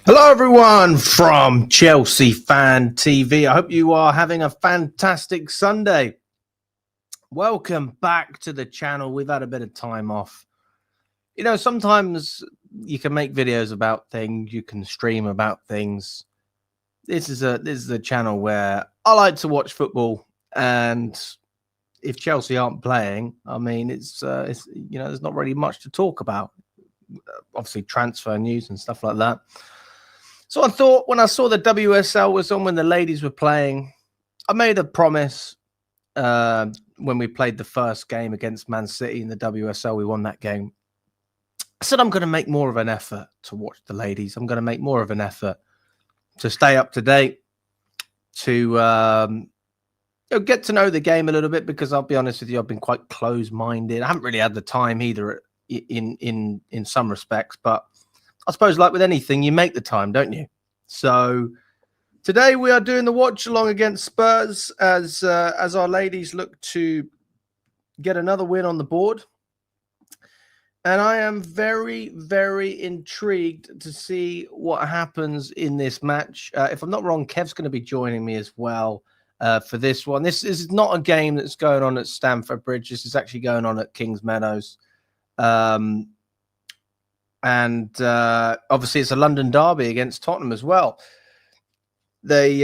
Hello, everyone from Chelsea Fan TV. I hope you are having a fantastic Sunday. Welcome back to the channel. We've had a bit of time off. You know, sometimes you can make videos about things, you can stream about things. This is a channel where I like to watch football, and if Chelsea aren't playing, I mean, it's there's not really much to talk about. Obviously, transfer news and stuff like that. So I thought when I saw the WSL was on when the ladies were playing, I made a promise when we played the first game against Man City in the WSL. We won that game. I said I'm going to make more of an effort to watch the ladies. I'm going to make more of an effort to stay up to date, to get to know the game a little bit, because I'll be honest with you, I've been quite close-minded. I haven't really had the time either in some respects, but I suppose, like with anything, you make the time, don't you? So today we are doing the watch along against Spurs as our ladies look to get another win on the board. And I am very, very intrigued to see what happens in this match. If I'm not wrong, Kev's going to be joining me as well for this one. This is not a game that's going on at Stamford Bridge. This is actually going on at Kings Meadows. And obviously it's a London derby against Tottenham as well. They,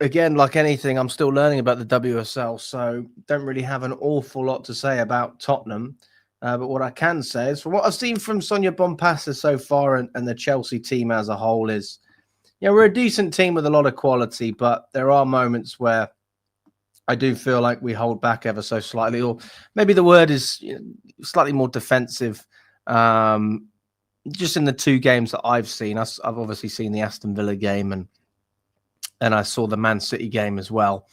again, like anything, I'm still learning about the WSL, so don't really have an awful lot to say about Tottenham. But what I can say is, from what I've seen from Sonia Bompassa so far and the Chelsea team as a whole, is, we're a decent team with a lot of quality, but there are moments where I do feel like we hold back ever so slightly, or maybe the word is slightly more defensive. Just in the two games that I've seen, I've obviously seen the Aston Villa game and I saw the Man City game as well.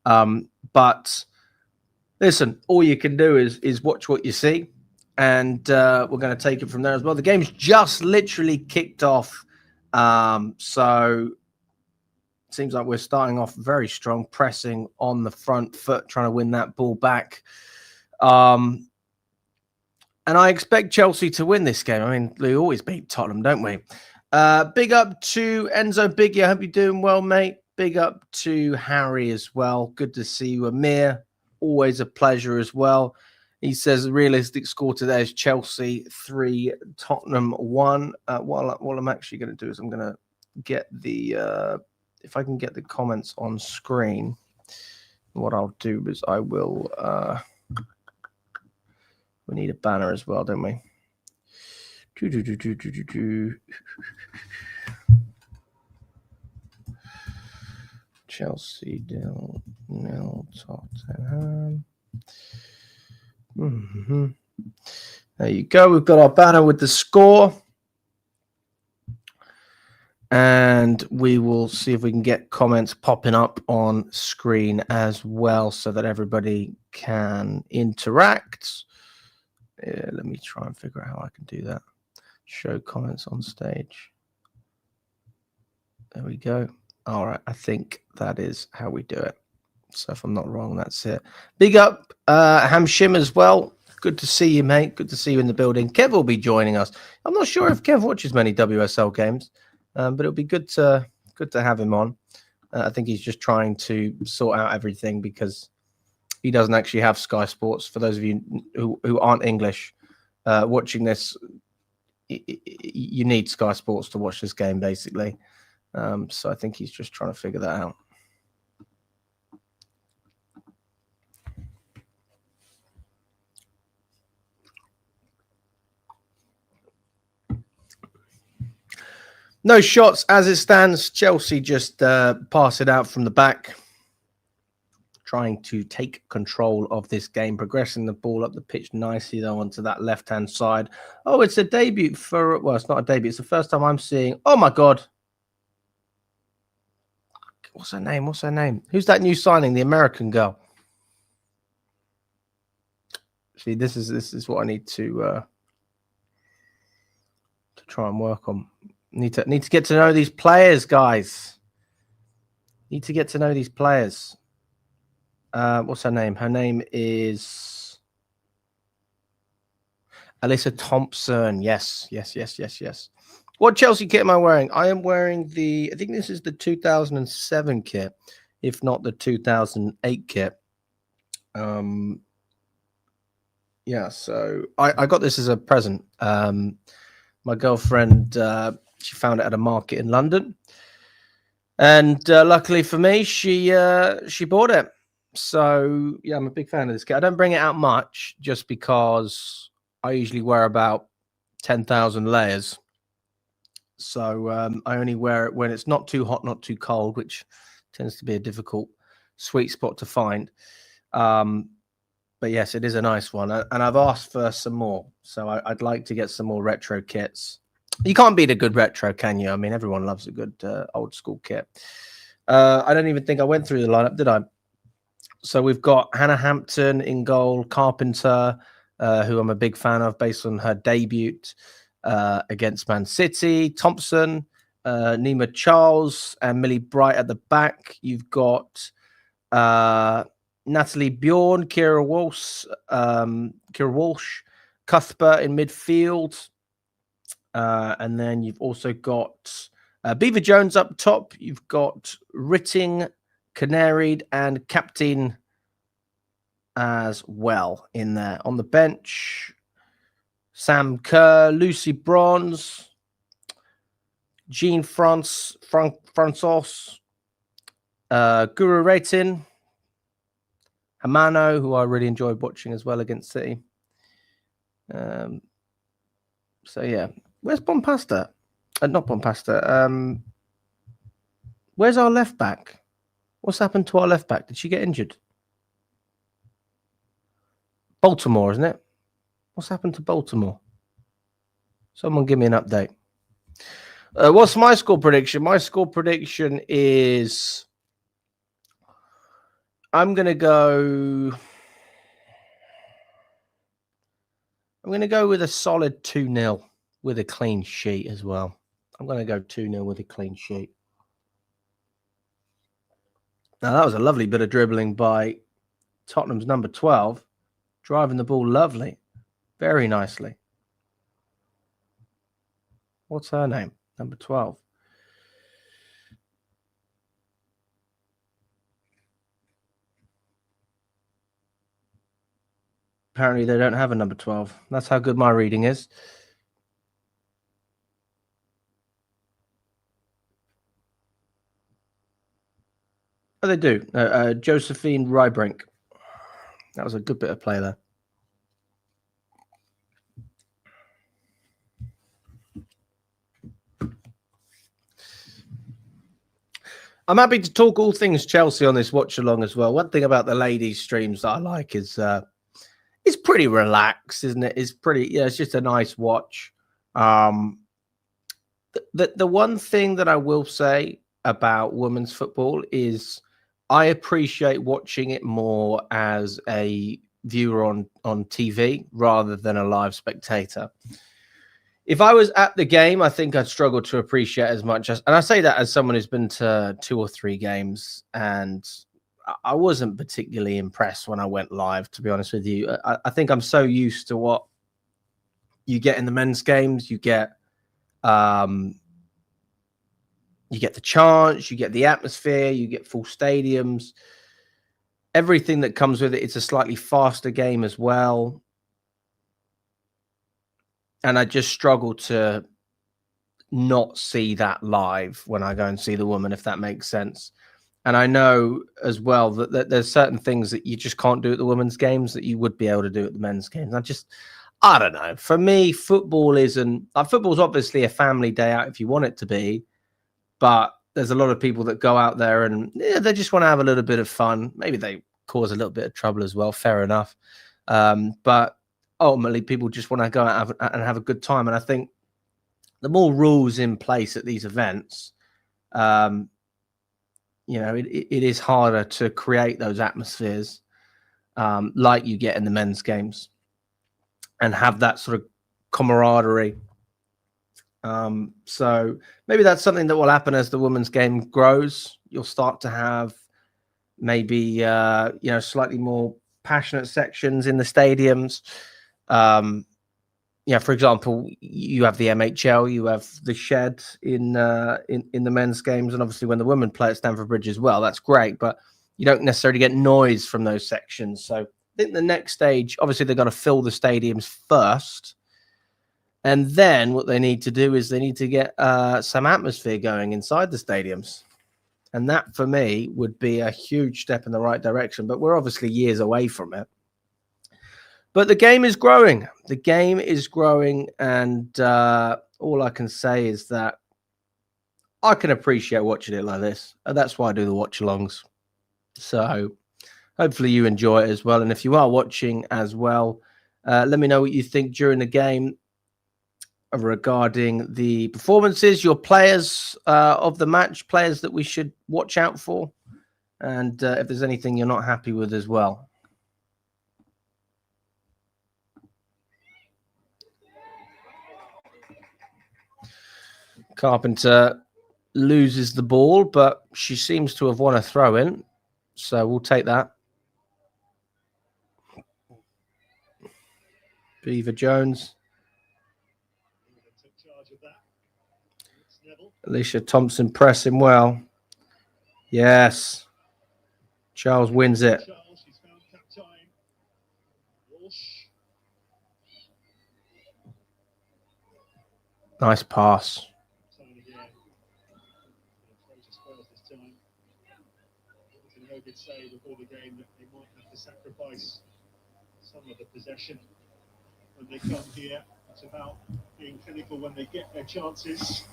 But listen, all you can do is watch what you see, and we're going to take it from there as well. The game's just literally kicked off, so it seems like we're starting off very strong, pressing on the front foot, trying to win that ball back. And I expect Chelsea to win this game. I mean, we always beat Tottenham, don't we? Big up to Enzo Biggie. I hope you're doing well, mate. Big up to Harry as well. Good to see you. Amir, always a pleasure as well. He says the realistic score today is Chelsea 3, Tottenham 1. What I'm actually going to do is I'm going to get the... if I can get the comments on screen, what I'll do is I will... we need a banner as well, don't we? Chelsea nil Tottenham. There you go. We've got our banner with the score. And we will see if we can get comments popping up on screen as well so that everybody can interact. Let me try and figure out how I can do that. Show comments on stage. There we go. All right. I think that is how we do it. So if I'm not wrong, that's it. Big up Hamshim as well. Good to see you, mate. Good to see you in the building. Kev will be joining us. I'm not sure if Kev watches many WSL games. But it'll be good to have him on. I think he's just trying to sort out everything because he doesn't actually have Sky Sports. For those of you who aren't English watching this, you need Sky Sports to watch this game, basically. So I think he's just trying to figure that out. No shots as it stands. Chelsea just pass it out from the back, trying to take control of this game, progressing the ball up the pitch nicely, though, onto that left-hand side. Oh, it's a debut for... Well, it's not a debut. It's the first time I'm seeing... Oh, my God. What's her name? What's her name? Who's that new signing? The American girl. See, this is what I need to try and work on. Need to get to know these players, guys. Need to get to know these players. What's her name? Her name is Alyssa Thompson. Yes. What Chelsea kit am I wearing? I am wearing I think this is the 2007 kit, if not the 2008 kit. Yeah, so I got this as a present. My girlfriend, she found it at a market in London, and luckily for me, she bought it. So yeah, I'm a big fan of this kit. I don't bring it out much just because I usually wear about 10,000 layers. So I only wear it when it's not too hot, not too cold, which tends to be a difficult sweet spot to find. But yes, it is a nice one. And I've asked for some more. So I'd like to get some more retro kits. You can't beat a good retro, can you? I mean, everyone loves a good old school kit. I don't even think I went through the lineup, did I? So we've got Hannah Hampton in goal, Carpenter, who I'm a big fan of based on her debut against Man City, Thompson, Nima Charles, and Millie Bright at the back. You've got Natalie Bjorn, Kira Walsh, Cuthbert in midfield. And then you've also got Beaver Jones up top. You've got Ritting, Canaried, and Captain as well in there. On the bench, Sam Kerr, Lucy Bronze, Jean Francois, Guru Ratin, Hamano, who I really enjoyed watching as well against City. So yeah, where's Bompasta? Not Bompasta. Where's our left back? What's happened to our left back? Did she get injured? Baltimore, isn't it? What's happened to Baltimore? Someone give me an update. What's my score prediction? My score prediction is I'm going to go with a solid 2-0 with a clean sheet as well. I'm going to go 2-0 with a clean sheet. Now, that was a lovely bit of dribbling by Tottenham's number 12, driving the ball lovely, very nicely. What's her name? Number 12. Apparently, they don't have a number 12. That's how good my reading is. Oh, they do. Josephine Rybrink. That was a good bit of play there. I'm happy to talk all things Chelsea on this watch along as well. One thing about the ladies' streams that I like is it's pretty relaxed, isn't it? It's pretty, yeah, it's just a nice watch. The one thing that I will say about women's football is I appreciate watching it more as a viewer on TV rather than a live spectator. If I was at the game, I think I'd struggle to appreciate as much as, and I say that as someone who's been to 2 or 3 games, and I wasn't particularly impressed when I went live, to be honest with you. I think I'm so used to what you get in the men's games. You get the chants, you get the atmosphere, you get full stadiums, everything that comes with it. It's a slightly faster game as well. And I just struggle to not see that live when I go and see the woman, if that makes sense. And I know as well that there's certain things that you just can't do at the women's games that you would be able to do at the men's games. I don't know. For me, football's obviously a family day out if you want it to be, but there's a lot of people that go out there and they just want to have a little bit of fun. Maybe they cause a little bit of trouble as well. Fair enough. But ultimately, people just want to go out and have a good time. And I think the more rules in place at these events, it is harder to create those atmospheres like you get in the men's games and have that sort of camaraderie. So maybe that's something that will happen as the women's game grows. You'll start to have maybe, slightly more passionate sections in the stadiums. for example, you have the MHL, you have the Shed in the men's games, and obviously when the women play at Stamford Bridge as well, that's great. But you don't necessarily get noise from those sections. So I think the next stage, obviously, they've got to fill the stadiums first. And then what they need to do is they need to get some atmosphere going inside the stadiums. And that, for me, would be a huge step in the right direction. But we're obviously years away from it. But the game is growing. The game is growing. And all I can say is that I can appreciate watching it like this. And that's why I do the watch-alongs. So hopefully you enjoy it as well. And if you are watching as well, let me know what you think during the game regarding the performances, your players of the match, players that we should watch out for, and if there's anything you're not happy with as well. Carpenter loses the ball, but she seems to have won a throw-in, so we'll take that. Beaver Jones. Alicia Thompson pressing well. Yes. Charles wins it. Nice pass. Did say before the game that they might have to sacrifice some of the possession when they come here. It's about being clinical when they get their chances.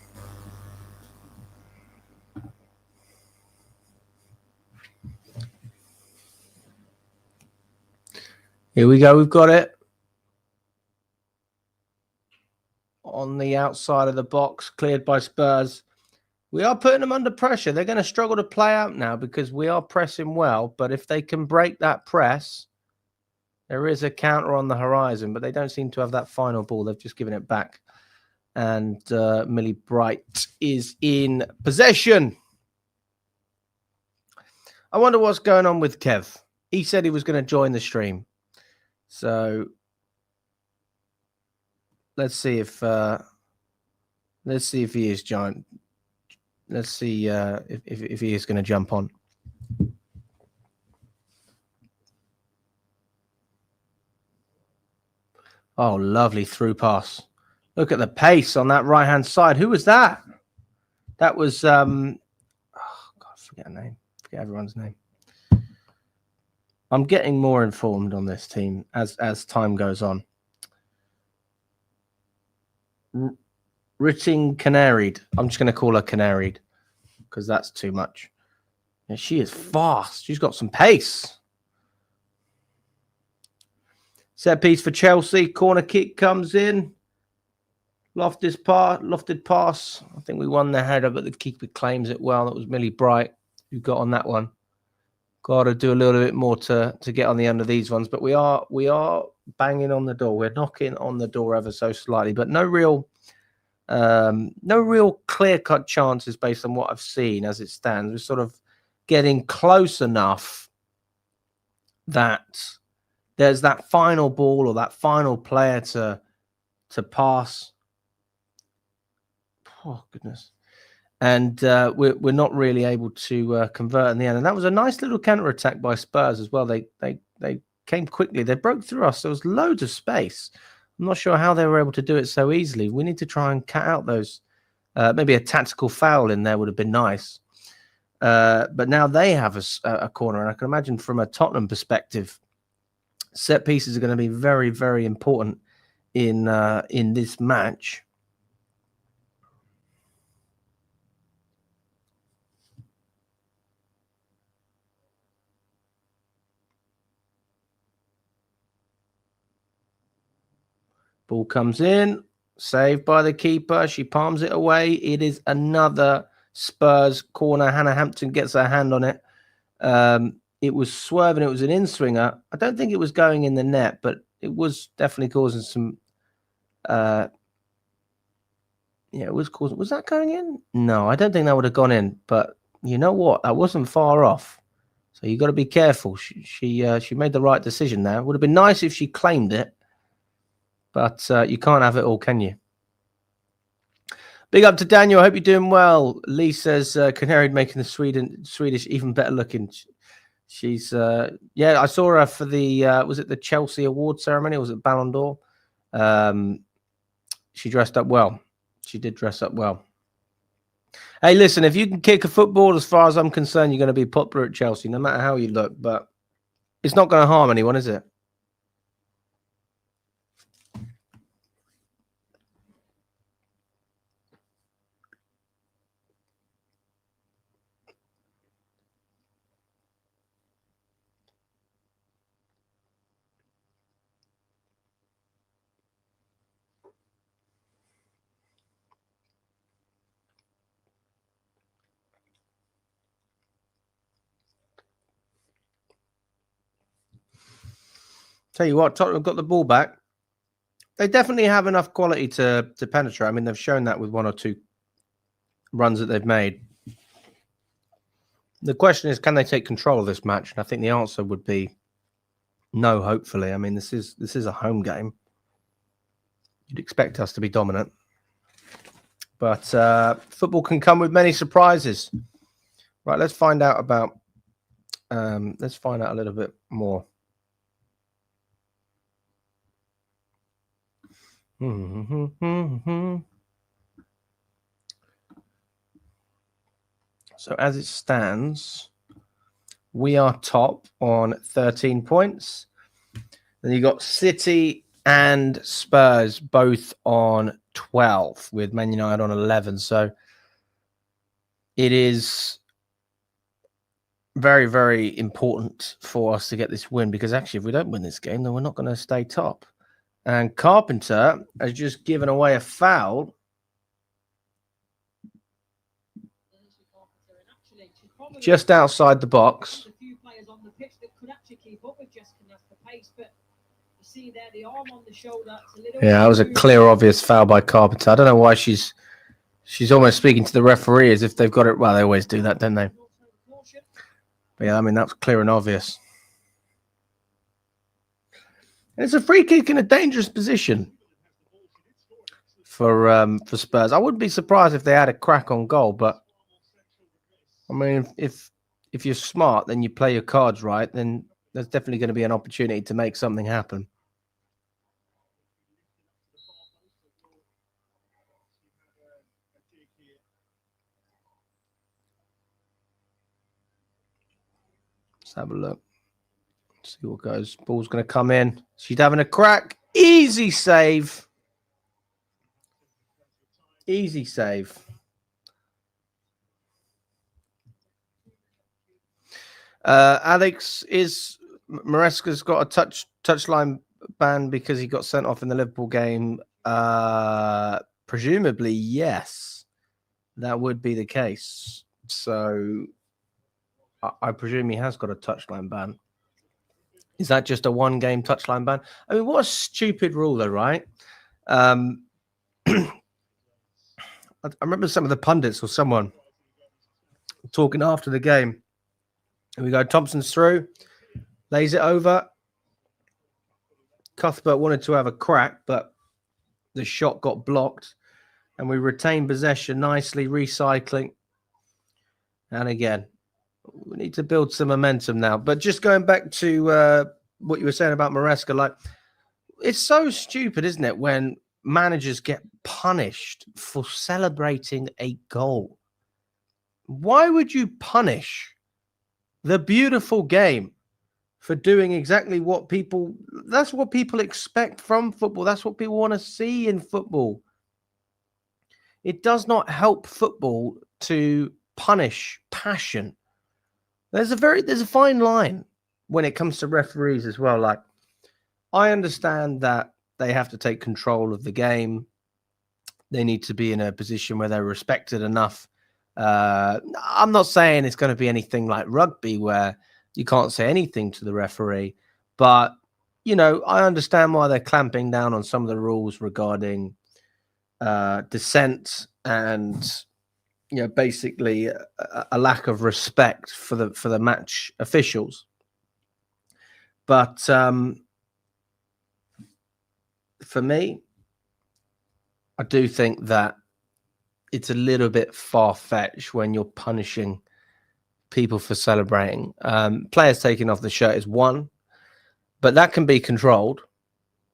Here we go. We've got it on the outside of the box, cleared by Spurs. We are putting them under pressure. They're going to struggle to play out now because we are pressing well. But if they can break that press, there is a counter on the horizon. But they don't seem to have that final ball. They've just given it back. And Millie Bright is in possession. I wonder what's going on with Kev. He said he was going to join the stream. So let's see if he is giant. Let's see if he is going to jump on. Oh, lovely through pass. Look at the pace on that right-hand side. Who was that? That was, oh, God, I forget her name. Forget everyone's name. I'm getting more informed on this team as time goes on. Ritting Canaried. I'm just going to call her Canaried because that's too much. And she is fast. She's got some pace. Set piece for Chelsea. Corner kick comes in. Lofted pass. I think we won the header, but the keeper claims it well. That was Millie Bright who got on that one. Got to do a little bit more to get on the end of these ones, but we are banging on the door. We're knocking on the door ever so slightly, but no real clear-cut chances based on what I've seen as it stands. We're sort of getting close enough that there's that final ball or that final player to pass. Oh, goodness. And we're not really able to convert in the end. And that was a nice little counter-attack by Spurs as well. They came quickly. They broke through us. There was loads of space. I'm not sure how they were able to do it so easily. We need to try and cut out those. Maybe a tactical foul in there would have been nice. But now they have a corner. And I can imagine from a Tottenham perspective, set pieces are going to be very, very important in this match. Ball comes in, saved by the keeper. She palms it away. It is another Spurs corner. Hannah Hampton gets her hand on it. It was swerving. It was an in-swinger. I don't think it was going in the net, but it was definitely causing some... it was causing... Was that going in? No, I don't think that would have gone in. But you know what? That wasn't far off. So you got to be careful. She made the right decision there. It would have been nice if she claimed it. But you can't have it all, can you? Big up to Daniel. I hope you're doing well. Lee says Canary making the Swedish even better looking. She's I saw her for the was it the Chelsea award ceremony, or was it Ballon d'Or? She dressed up well. She did dress up well. Hey, listen, if you can kick a football, as far as I'm concerned, you're going to be popular at Chelsea, no matter how you look. But it's not going to harm anyone, is it? Tell you what, Tottenham got the ball back. They definitely have enough quality to penetrate. I mean, they've shown that with one or two runs that they've made. The question is, can they take control of this match? And I think the answer would be no, hopefully. I mean, this is a home game. You'd expect us to be dominant. But football can come with many surprises. Right, let's find out about let's find out a little bit more. So as it stands, we are top on 13 points. Then you got City and Spurs both on 12, with Man United on 11. So it is very, very important for us to get this win, because actually if we don't win this game, then we're not going to stay top. And Carpenter has just given away a foul. Just outside the box. Yeah, that was a clear, obvious foul by Carpenter. I don't know why she's almost speaking to the referee as if they've got it. Well, they always do that, don't they? But yeah, I mean, that's clear and obvious. And it's a free kick in a dangerous position for Spurs. I wouldn't be surprised if they had a crack on goal, but I mean, if you're smart, then you play your cards right, then there's definitely going to be an opportunity to make something happen. Let's have a look. See what goes. Ball's going to come in. She's having a crack. Easy save. Easy save. Alex, is Maresca's got a touchline ban because he got sent off in the Liverpool game? Presumably, yes. That would be the case. So I presume he has got a touchline ban. Is that just a one-game touchline ban? I mean, what a stupid rule, though, right? I remember some of the pundits or someone talking after the game. And we go, Thompson's through, lays it over. Cuthbert wanted to have a crack, but the shot got blocked. And we retain possession nicely, recycling. And again, we need to build some momentum now. But just going back to what you were saying about Maresca, like, it's so stupid, isn't it, when managers get punished for celebrating a goal? Why would you punish the beautiful game for doing exactly what people... That's what people expect from football. That's what people want to see in football. It does not help football to punish passion. There's a fine line when it comes to referees as well. Like, I understand that they have to take control of the game. They need to be in a position where they're respected enough. I'm not saying it's going to be anything like rugby where you can't say anything to the referee, but you know, I understand why they're clamping down on some of the rules regarding dissent and, you know, basically a lack of respect for the match officials. But for me, I do think that it's a little bit far-fetched when you're punishing people for celebrating. Players taking off the shirt is one, but that can be controlled.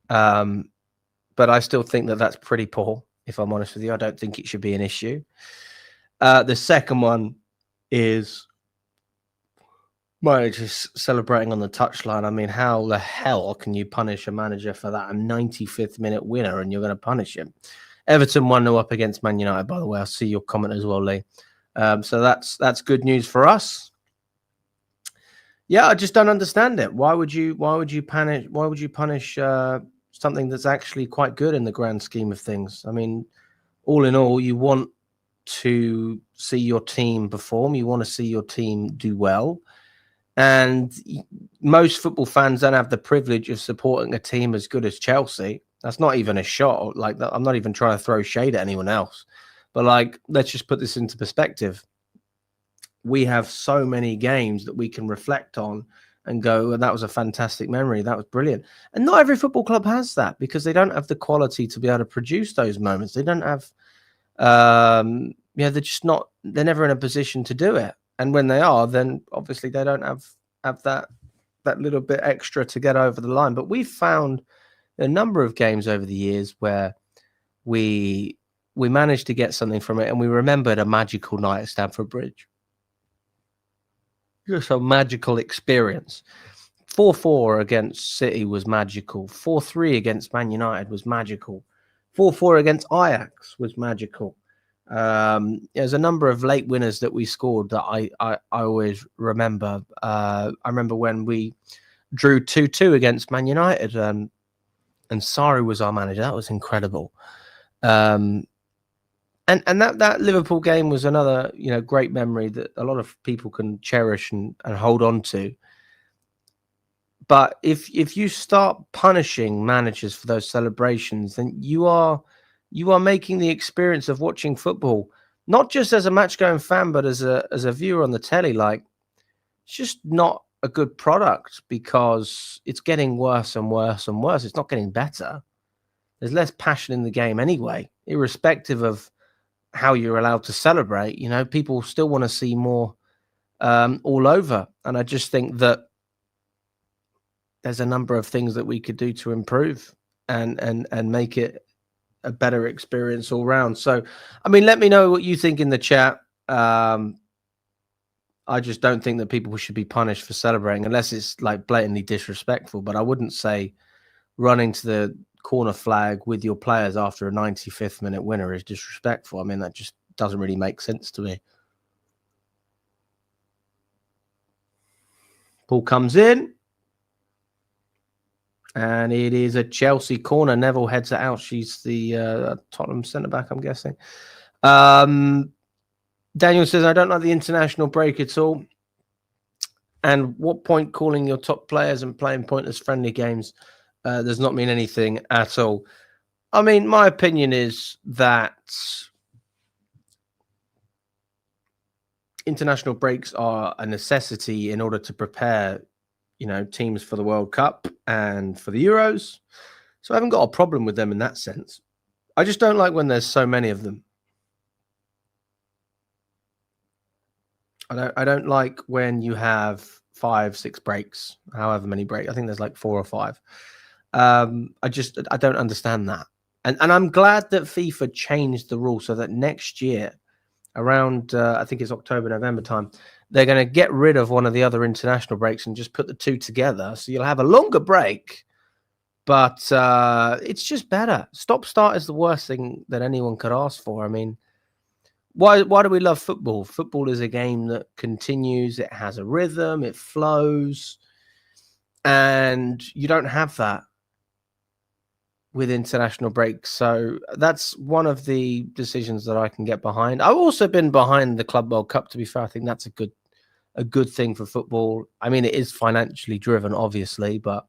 But I still think that that's pretty poor, if I'm honest with you. I don't think it should be an issue. The second one is managers celebrating on the touchline. I mean, how the hell can you punish a manager for that? A 95th minute winner, and you're going to punish him. Everton 1-0 up against Man United, by the way. I'll see your comment as well, Lee. So that's good news for us. Yeah, I just don't understand it. Why would you punish something that's actually quite good in the grand scheme of things? I mean, all in all, you want to see your team perform. You want to see your team do well. And most football fans don't have the privilege of supporting a team as good as Chelsea. That's not even a shot. Like, I'm not even trying to throw shade at anyone else. But, like, let's just put this into perspective. We have so many games that we can reflect on and go, and that was a fantastic memory. That was brilliant. And not every football club has that because they don't have the quality to be able to produce those moments. They don't have, they're just not, they're never in a position to do it. And when they are, then obviously they don't have that little bit extra to get over the line. But we've found a number of games over the years where we managed to get something from it, and we remembered a magical night at Stamford Bridge. Just a magical experience. 4-4 against City was magical. 4-3 against Man United was magical. 4-4 against Ajax was magical. There's a number of late winners that we scored that I always remember. I remember when we drew 2-2 against Man United, and Sarri was our manager. That was incredible. And that Liverpool game was another, great memory that a lot of people can cherish and hold on to. But if you start punishing managers for those celebrations, then you are making the experience of watching football, not just as a match-going fan, but as a viewer on the telly, like, it's just not a good product because it's getting worse and worse and worse. It's not getting better. There's less passion in the game anyway, irrespective of how you're allowed to celebrate. People still want to see more all over. And I just think that there's a number of things that we could do to improve and make it a better experience all round. So, I mean, let me know what you think in the chat. I just don't think that people should be punished for celebrating unless it's like blatantly disrespectful. But I wouldn't say running to the corner flag with your players after a 95th minute winner is disrespectful. I mean, that just doesn't really make sense to me. Ball comes in, and it is a Chelsea corner. Neville heads it out. She's the Tottenham centre-back, I'm guessing. Daniel says, I don't like the international break at all. And what point calling your top players and playing pointless friendly games does not mean anything at all. I mean, my opinion is that international breaks are a necessity in order to prepare, teams for the World Cup and for the Euros. So I haven't got a problem with them in that sense. I just don't like when there's so many of them. I don't like when you have 5-6 breaks, however many breaks. I think there's like 4 or 5. I don't understand that. And I'm glad that FIFA changed the rule so that next year, around, I think it's October, November time, they're going to get rid of one of the other international breaks and just put the two together. So you'll have a longer break, but it's just better. Stop-start is the worst thing that anyone could ask for. I mean, why do we love football? Football is a game that continues. It has a rhythm. It flows. And you don't have that with international breaks. So that's one of the decisions that I can get behind. I've also been behind the Club World Cup, to be fair. I think that's a good thing for football. I mean, it is financially driven, obviously, but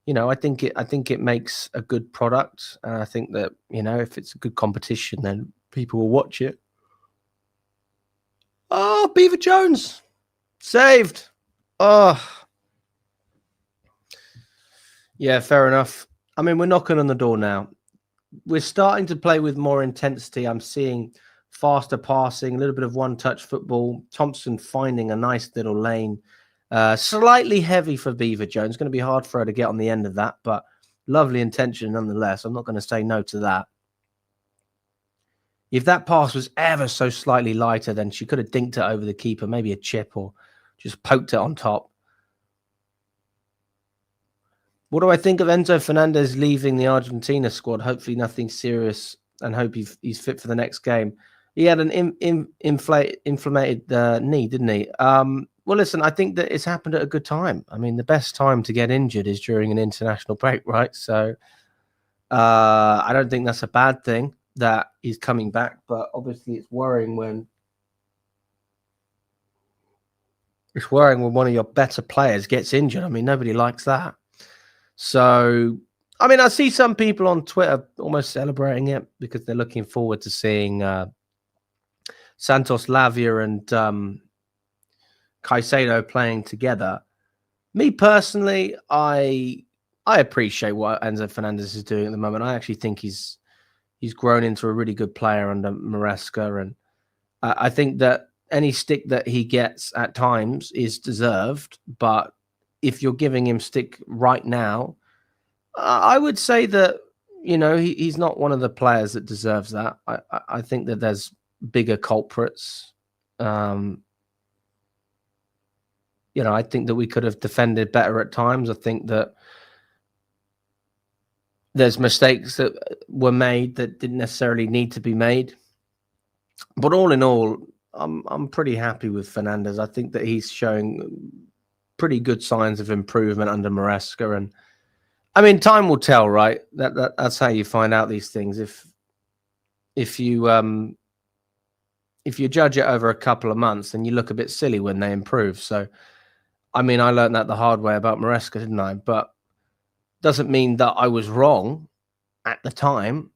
I think it makes a good product. And I think that, if it's a good competition, then people will watch it. Oh, Beaver Jones saved. Oh, yeah, fair enough. I mean, we're knocking on the door now. We're starting to play with more intensity. I'm seeing faster passing, a little bit of one-touch football. Thompson finding a nice little lane. Slightly heavy for Beaver Jones. Going to be hard for her to get on the end of that, but lovely intention nonetheless. I'm not going to say no to that. If that pass was ever so slightly lighter, then she could have dinked it over the keeper, maybe a chip, or just poked it on top. What do I think of Enzo Fernandez leaving the Argentina squad? Hopefully nothing serious, and hope he's fit for the next game. He had an inflated knee, didn't he? Well, listen, I think that it's happened at a good time. I mean, the best time to get injured is during an international break, right? So I don't think that's a bad thing that he's coming back, but obviously it's worrying when one of your better players gets injured. I mean, nobody likes that. So, I mean, I see some people on Twitter almost celebrating it because they're looking forward to seeing Santos Lavia and Caicedo playing together. Me personally, I appreciate what Enzo Fernandez is doing at the moment. I actually think he's grown into a really good player under Maresca, and I think that any stick that he gets at times is deserved. But if you're giving him stick right now, I would say that, you know, he's not one of the players that deserves that. I think that there's bigger culprits. You know, I think that we could have defended better at times. I think that there's mistakes that were made that didn't necessarily need to be made. But all in all, I'm pretty happy with Fernandez. I think that he's showing pretty good signs of improvement under Maresca, and I mean, time will tell, right? That's how you find out these things. If you judge it over a couple of months, then you look a bit silly when they improve. So, I mean, I learned that the hard way about Maresca, didn't I? But doesn't mean that I was wrong at the time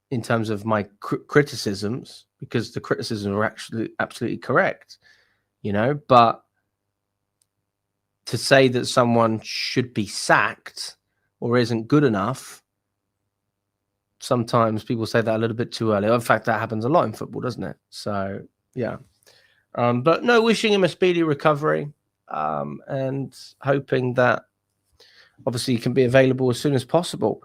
in terms of my criticisms, because the criticisms were actually absolutely correct, you know. But to say that someone should be sacked or isn't good enough, sometimes people say that a little bit too early. In fact, that happens a lot in football, doesn't it? So, yeah. But no, wishing him a speedy recovery, and hoping that obviously he can be available as soon as possible.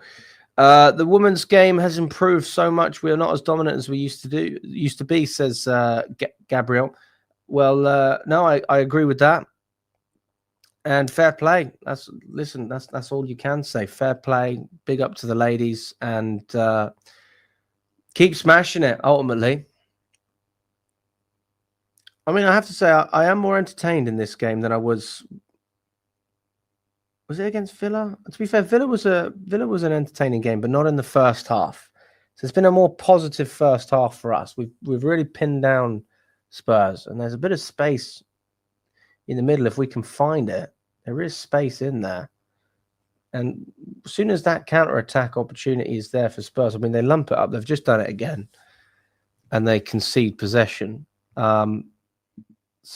The women's game has improved so much. We are not as dominant as we used to be, says Gabriel. Well, no, I agree with that. And fair play. That's all you can say. Fair play. Big up to the ladies, and keep smashing it. Ultimately, I mean, I have to say, I am more entertained in this game than I was. Was it against Villa? To be fair, Villa was an entertaining game, but not in the first half. So it's been a more positive first half for us. We've really pinned down Spurs, and there's a bit of space in the middle if we can find it. There is space in there, and as soon as that counter-attack opportunity is there for Spurs, I mean, they lump it up. They've just done it again, and they concede possession. So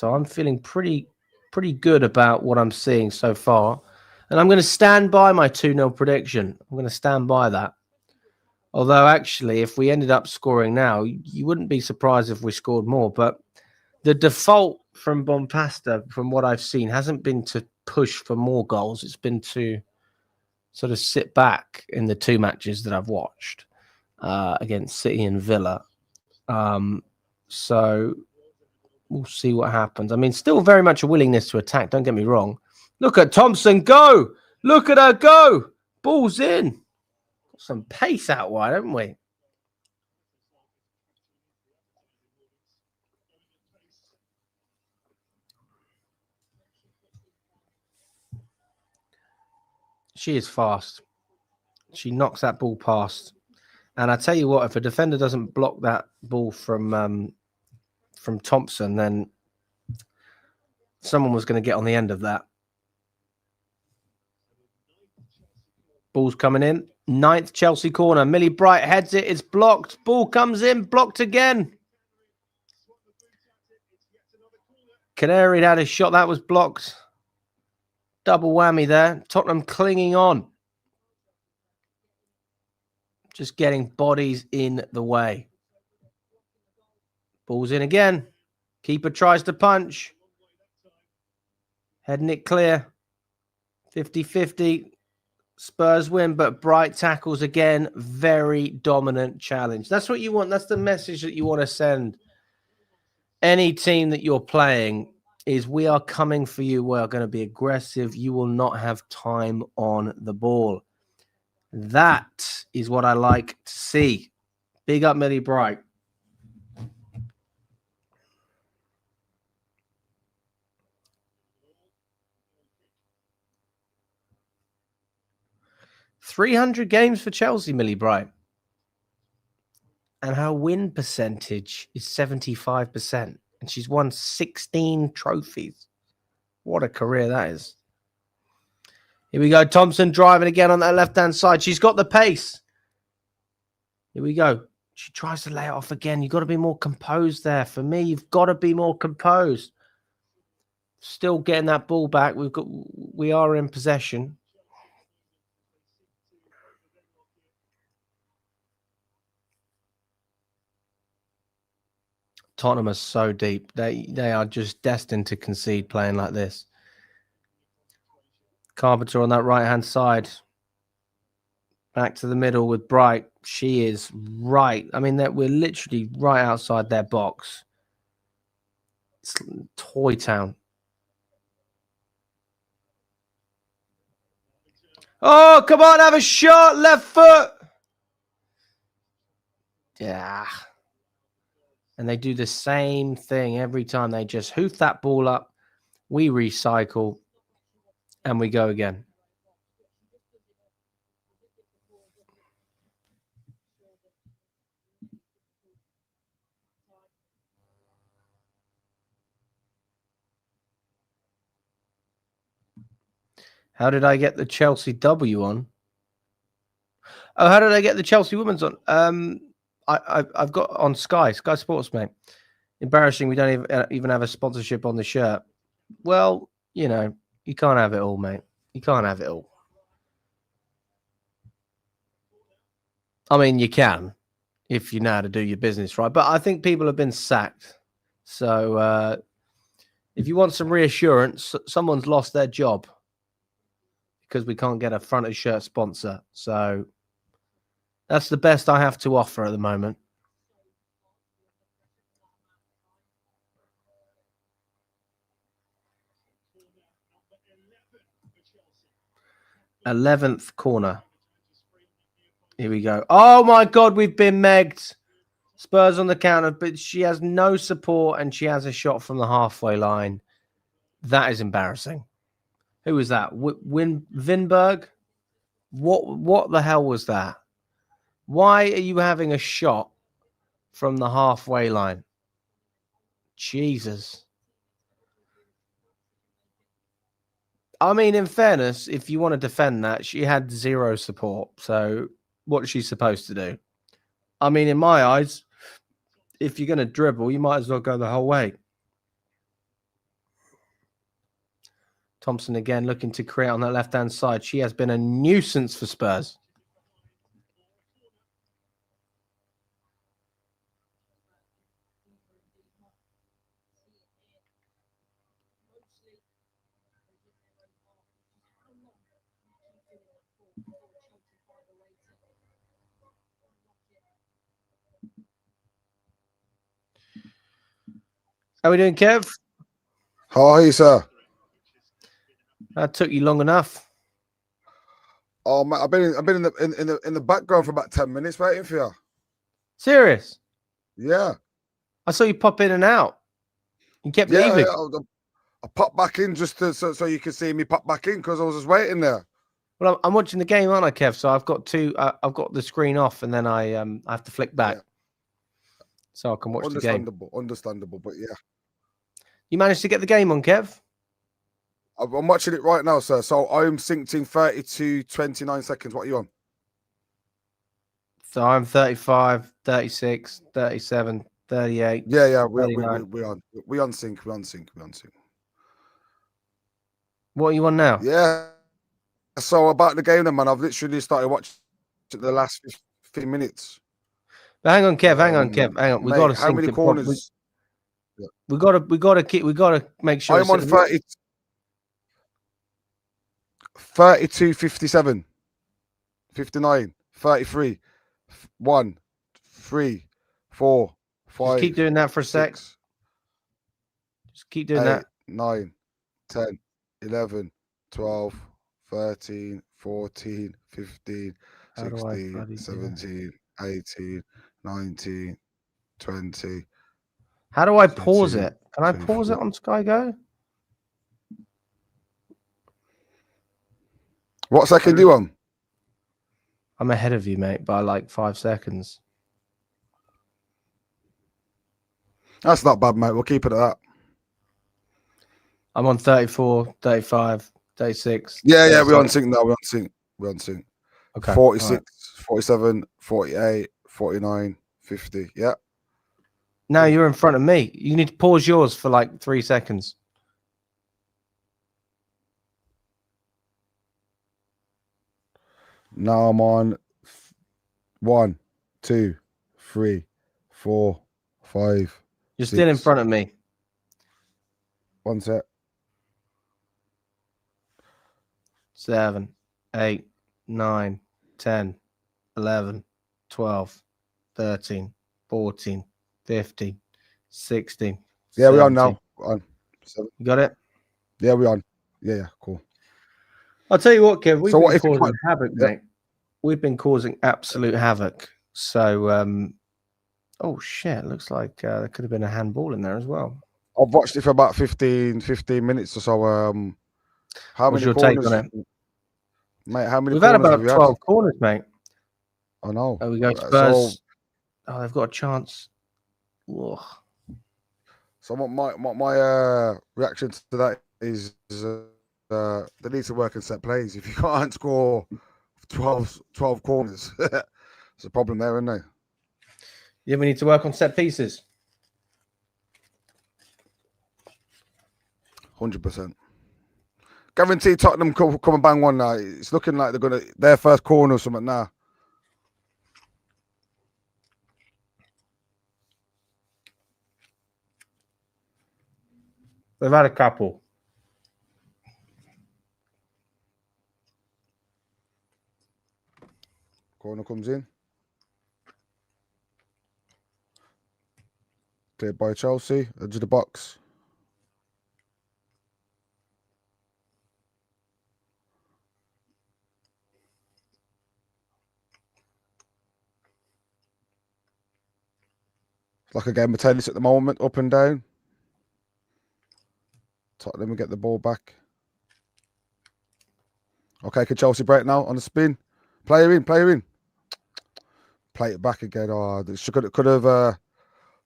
I'm feeling pretty good about what I'm seeing so far. And I'm going to stand by my 2-0 prediction. I'm going to stand by that. Although, actually, if we ended up scoring now, you wouldn't be surprised if we scored more. But the default from Bompasta, from what I've seen, hasn't been to push for more goals. It's been to sort of sit back in the 2 matches that I've watched against City and Villa. So we'll see what happens. I mean, still very much a willingness to attack. Don't get me wrong. Look at Thompson go. Look at her go. Ball's in. Got some pace out wide, haven't we? She is fast. She knocks that ball past. And I tell you what, if a defender doesn't block that ball from Thompson, then someone was going to get on the end of that. Ball's coming in. 9th Chelsea corner. Millie Bright heads it. It's blocked. Ball comes in. Blocked again. Canary had a shot. That was blocked. Double whammy there. Tottenham clinging on. Just getting bodies in the way. Ball's in again. Keeper tries to punch. Heading it clear. 50-50. Spurs win, but Bright tackles again. Very dominant challenge. That's what you want. That's the message that you want to send. Any team that you're playing is we are coming for you. We are going to be aggressive. You will not have time on the ball. That is what I like to see. Big up, Millie Bright. $300 games for Chelsea, Millie Bright. And her win percentage is 75%. And she's won 16 trophies. What a career that is. Here we go. Thompson driving again on that left-hand side. She's got the pace. Here we go. She tries to lay it off again. You've got to be more composed there. For me, you've got to be more composed. Still getting that ball back. We are in possession. Tottenham are so deep. They are just destined to concede playing like this. Carpenter on that right-hand side. Back to the middle with Bright. She is right. I mean, we're literally right outside their box. It's Toy Town. Oh, come on, have a shot. Left foot. Yeah. And they do the same thing every time. They just hoof that ball up. We recycle. And we go again. How did I get the Chelsea W on? Oh, how did I get the Chelsea women's on? I've got on Sky Sports, mate. Embarrassing. We don't even have a sponsorship on the shirt. Well, you know, you can't have it all, mate. You can't have it all. I mean, you can if you know how to do your business right. But I think people have been sacked. So if you want some reassurance, someone's lost their job because we can't get a front of shirt sponsor. So that's the best I have to offer at the moment. th corner. Here we go. Oh, my God, we've been megged. Spurs on the counter, but she has no support and she has a shot from the halfway line. That is embarrassing. Who was that? Vinberg? What the hell was that? Why are you having a shot from the halfway line? Jesus. I mean, in fairness, if you want to defend that, she had zero support. So what's she supposed to do? I mean, in my eyes, if you're going to dribble, you might as well go the whole way. Thompson again looking to create on that left-hand side. She has been a nuisance for Spurs. How are we doing, Kev? How are you, sir? That took you long enough. Oh, man, I've been in the background for about 10 minutes waiting for you. Serious? Yeah. I saw you pop in and out. You kept leaving. I popped back in just so you could see me pop back in because I was just waiting there. Well, I'm watching the game, aren't I, Kev? So I've got I've got the screen off, and then I have to flick back, so I can watch the game. Understandable, but yeah. You managed to get the game on, Kev? I'm watching it right now, sir. So I'm synced in 30-29 seconds. What are you on? So I'm 35, 36, 37, 38. Yeah. We on sync. What are you on now? Yeah. So about the game then, man, I've literally started watching the last 15 minutes. But hang on, Kev. Hang on. We got to how many corners? We got to make sure. I'm on 30, 32, 57, 59, 33, 1, 3, 4, 5. Just keep doing that for a sec. Just keep doing 8, that. 9, 10, 11, 12, 13, 14, 15, 16, 17, 18, 19, 20. How do I pause it? Can I pause it on Sky Go? What second do you on? I'm ahead of you, mate, by like 5 seconds. That's not bad, mate. We'll keep it at that. I'm on 34, 35, 36. Yeah, we're on sync now. We're on sync. Okay. 46, right. 47, 48, 49, 50. Yeah. Now you're in front of me. You need to pause yours for like 3 seconds. Now I'm on 1, 2, 3, 4, 5. You're still in front of me. 1 sec. 7, 8, 9, 10, 11, 12, 13, 14, 15, 16. Yeah, 17. We're on now. On. You got it? Yeah, we're on. Yeah, cool. I'll tell you what, Kev, we've been causing havoc, mate. We've been causing absolute havoc. So, oh, shit. Looks like there could have been a handball in there as well. I've watched it for about 15 minutes or so. How What's many your corners? take on it? Mate, how many We've corners had about 12 corners, mate. I know. Oh, we go Spurs. Oh, they've got a chance. Ugh. So my reaction to that is they need to work in set plays. If you can't score 12 corners, it's a problem there, isn't there? Yeah, we need to work on set pieces. 100%. Guarantee Tottenham come and bang one now. It's looking like they're gonna their first corner or something now. They've had a couple. Corner comes in. Cleared by Chelsea. Edge of the box. It's like a game of tennis at the moment, up and down. Tottenham will get the ball back. Okay, can Chelsea break now on the spin? Player in. Play it back again. Oh, could have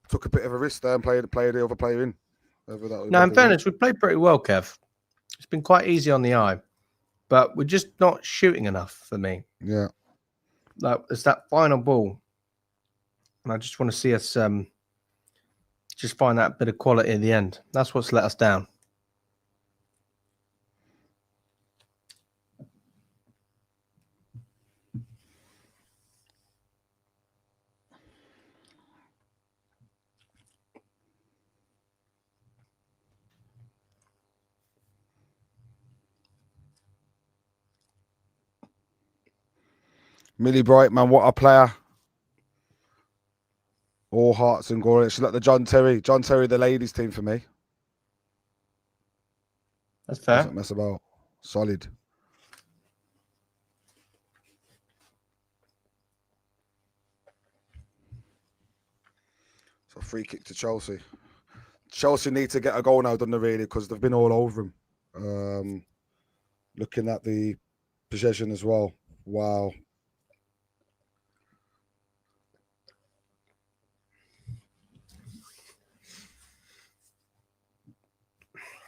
took a bit of a risk there and played the other player in. No, in fairness, we played pretty well, Kev. It's been quite easy on the eye, but we're just not shooting enough for me. Yeah. Like, it's that final ball. And I just want to see us just find that bit of quality at the end. That's what's let us down. Millie Bright, man, what a player. All hearts and glory. She's like the John Terry, the ladies team for me. That's fair. Doesn't mess about. Solid. So free kick to Chelsea. Chelsea need to get a goal now, don't they, really? Because they've been all over them. Looking at the possession as well. Wow.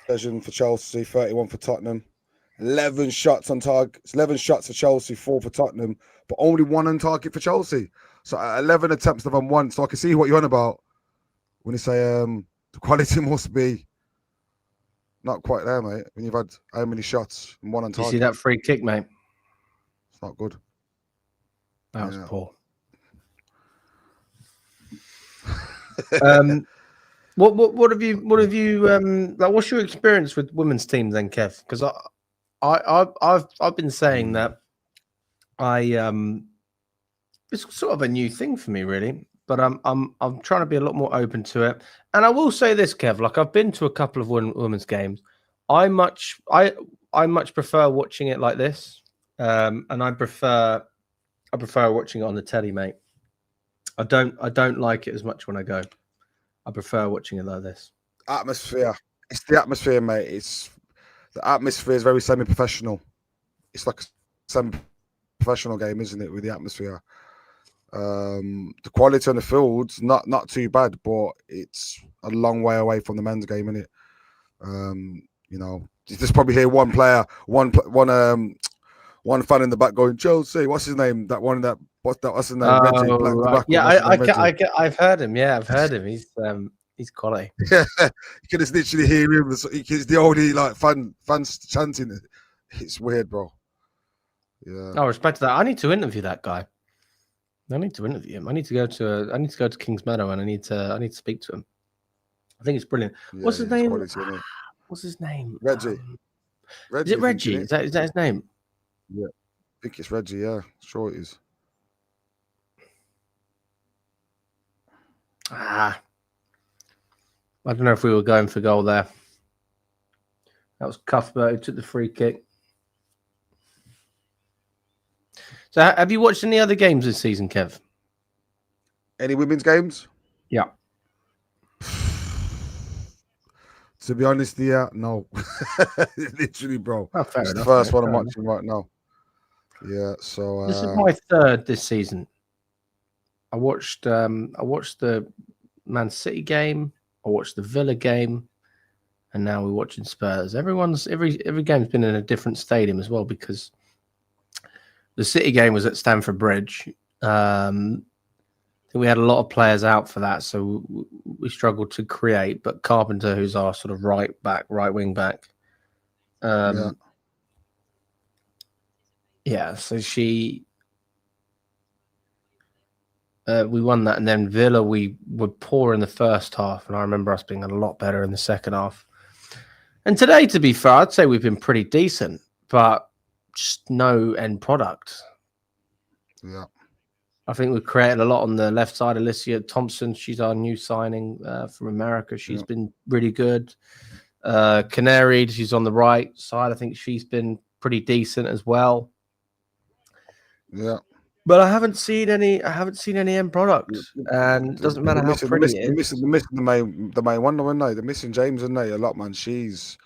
Possession for Chelsea, 31 for Tottenham. 11 shots on target. 11 shots for Chelsea, 4 for Tottenham, but only 1 on target for Chelsea. So 11 attempts to have 1. So I can see what you're on about when you say the quality must be not quite there, mate. When you've had how many shots and 1 on target. You see that free kick, mate? It's not good. That was poor. What have you like? What's your experience with women's teams then, Kev? Because I've been saying that it's sort of a new thing for me, really. But I'm trying to be a lot more open to it. And I will say this, Kev. Like I've been to a couple of women's games. I much prefer watching it like this, and I prefer watching it on the telly, mate. I don't like it as much when I go. I prefer watching it like this. Atmosphere. It's the atmosphere, mate. The atmosphere is very semi-professional. It's like a semi-professional game, isn't it? With the atmosphere, the quality on the field's not too bad, but it's a long way away from the men's game, isn't it? You know, you just probably hear one player, one fan in the back going, Chelsea. What's his name? What's his name? Reggie. Black, yeah, I've heard him. Yeah, I've heard him. He's quality. Yeah, you can just literally hear him. It's the only like fans chanting it. It's weird, bro. Yeah. I respect that. I need to interview that guy. I need to interview him. I need to go to Kings Meadow and I need to speak to him. I think it's brilliant. Yeah, What's his name? Quality, what's his name? Reggie. Is it Reggie? Is that his name? Yeah, I think it's Reggie. Yeah, sure it is. I don't know if we were going for goal there. That was Cuthbert who took the free kick. So, have you watched any other games this season, Kev? Any women's games? Yeah. To be honest, no. Literally, bro. Oh, fair it's enough, the first mate, one I'm watching right now. Yeah, so this is my third this season. I watched the Man City game, I watched the Villa game, and now we're watching Spurs. Every game's been in a different stadium as well, because the City game was at Stamford Bridge. We had a lot of players out for that, so we struggled to create. But Carpenter, who's our sort of right wing back, so we won that, and then Villa, we were poor in the first half, and I remember us being a lot better in the second half. And today, to be fair, I'd say we've been pretty decent, but just no end product. Yeah. I think we've created a lot on the left side. Alicia Thompson, she's our new signing from America. She's been really good. Canary, she's on the right side. I think she's been pretty decent as well. Yeah. But I haven't seen any end product, and it doesn't matter how pretty it is. They're missing the main one, aren't they? They're missing James, aren't they? A lot, man. She's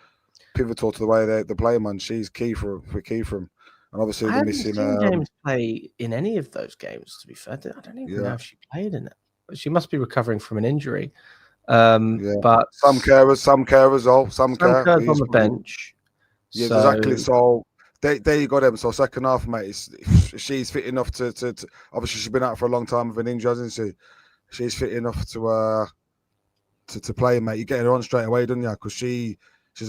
pivotal to the way they play, man. She's key for him. And obviously they're missing. I haven't seen James play in any of those games. To be fair, I don't even know if she played in it. She must be recovering from an injury. But some carers, Sam Kerr's on the bench. Yeah, so, exactly. So there you go, them. So second half, mate. She's fit enough to obviously she's been out for a long time with an injury, hasn't she? She's fit enough to play, mate. You get her on straight away, don't you? Because she's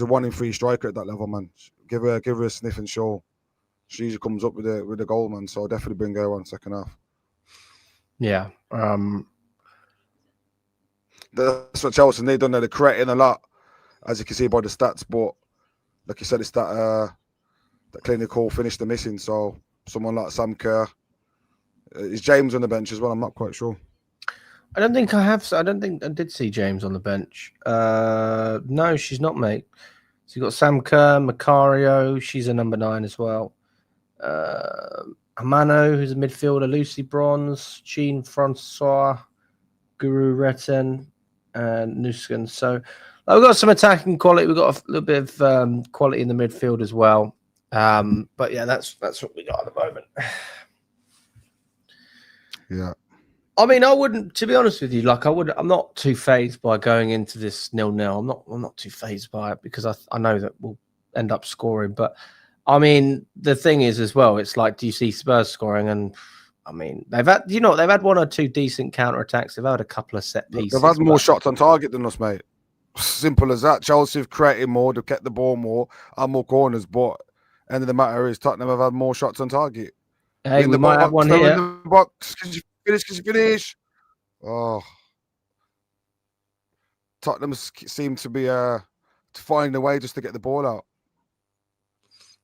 a 1 in 3 striker at that level, man. Give her a sniff and show. She usually comes up with a goal, man. So I'll definitely bring her on second half. Yeah. That's what Chelsea need, don't they? They're creating a lot, as you can see by the stats. But like you said, it's that clinical finish they're missing. So someone like Sam Kerr. Is James on the bench as well? I'm not quite sure. I don't think I have. I don't think I did see James on the bench. No, she's not, mate. So you've got Sam Kerr, Macario. She's a number 9 as well. Amano, who's a midfielder, Lucy Bronze, Jean Francois, Guru Retten, and Nuskin. So we've got some attacking quality. We've got a little bit of quality in the midfield as well. But yeah, that's what we got at the moment. Yeah. I mean, I wouldn't, to be honest with you, I'm not too phased by going into this 0-0. I'm not too phased by it because I know that we'll end up scoring. But I mean, the thing is as well, it's like, do you see Spurs scoring? And I mean, they've had 1 or 2 decent counterattacks. They've had a couple of set pieces. They've had more shots on target than us, mate. Simple as that. Chelsea have created more, they've kept the ball more, and more corners. But end of the matter is, Tottenham have had more shots on target. Hey, we might have one here. In the box. Can you finish? Oh, Tottenham seem to be to find a way just to get the ball out.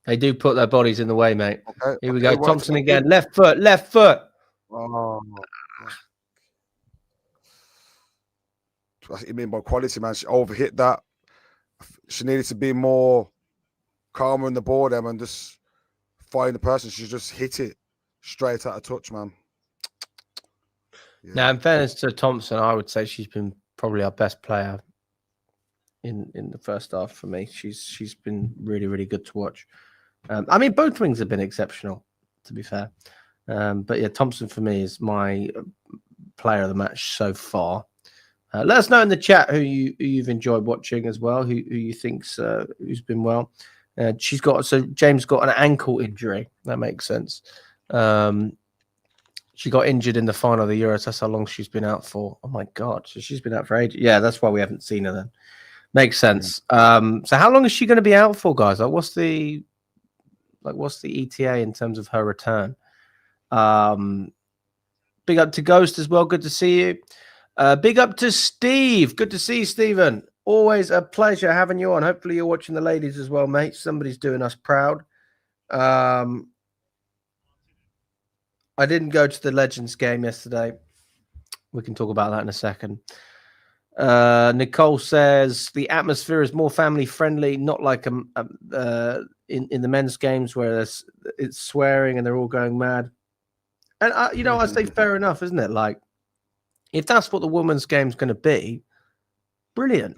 They do put their bodies in the way, mate. Okay, Here we go. Thompson again. Left foot. Left foot. Oh, that's what you mean by quality, man. She overhit that. She needed to be more calmer in the ball, them, and just find the person. She just hit it straight out of touch, man. Yeah. Now, in fairness to Thompson, I would say she's been probably our best player in the first half for me. She's been really, really good to watch. I mean, both wings have been exceptional, to be fair. But yeah, Thompson for me is my player of the match so far. Let us know in the chat who you've enjoyed watching as well, who you think's who's been well. James got an ankle injury. That makes sense. She got injured in the final of the Euros. That's how long she's been out for. Oh my God! So she's been out for ages. Yeah, that's why we haven't seen her then. Makes sense. So how long is she going to be out for, guys? Like, what's the ETA in terms of her return? Big up to Ghost as well. Good to see you. Big up to Steve. Good to see you, Stephen. Always a pleasure having you on. Hopefully you're watching the ladies as well, mate. Somebody's doing us proud. I didn't go to the Legends game yesterday. We can talk about that in a second. Nicole says the atmosphere is more family friendly, not like in the men's games where it's swearing and they're all going mad. And I say fair enough, isn't it? Like, if that's what the women's game's going to be, brilliant.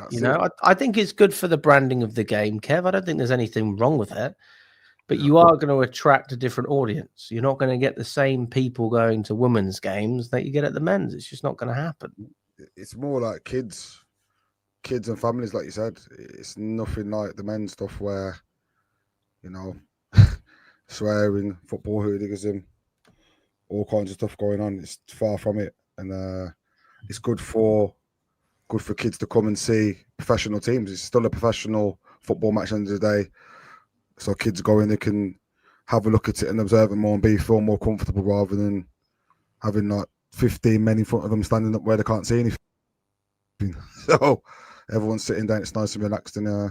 I think it's good for the branding of the game, Kev. I don't think there's anything wrong with it. But you are going to attract a different audience. You're not going to get the same people going to women's games that you get at the men's. It's just not going to happen. It's more like kids and families, like you said. It's nothing like the men's stuff where, swearing, football hooliganism, all kinds of stuff going on. It's far from it. And it's good for kids to come and see professional teams. It's still a professional football match at the end of the day. So kids go in, they can have a look at it and observe it more and feel more comfortable rather than having like 15 men in front of them standing up where they can't see anything. So everyone's sitting down, it's nice and relaxed, and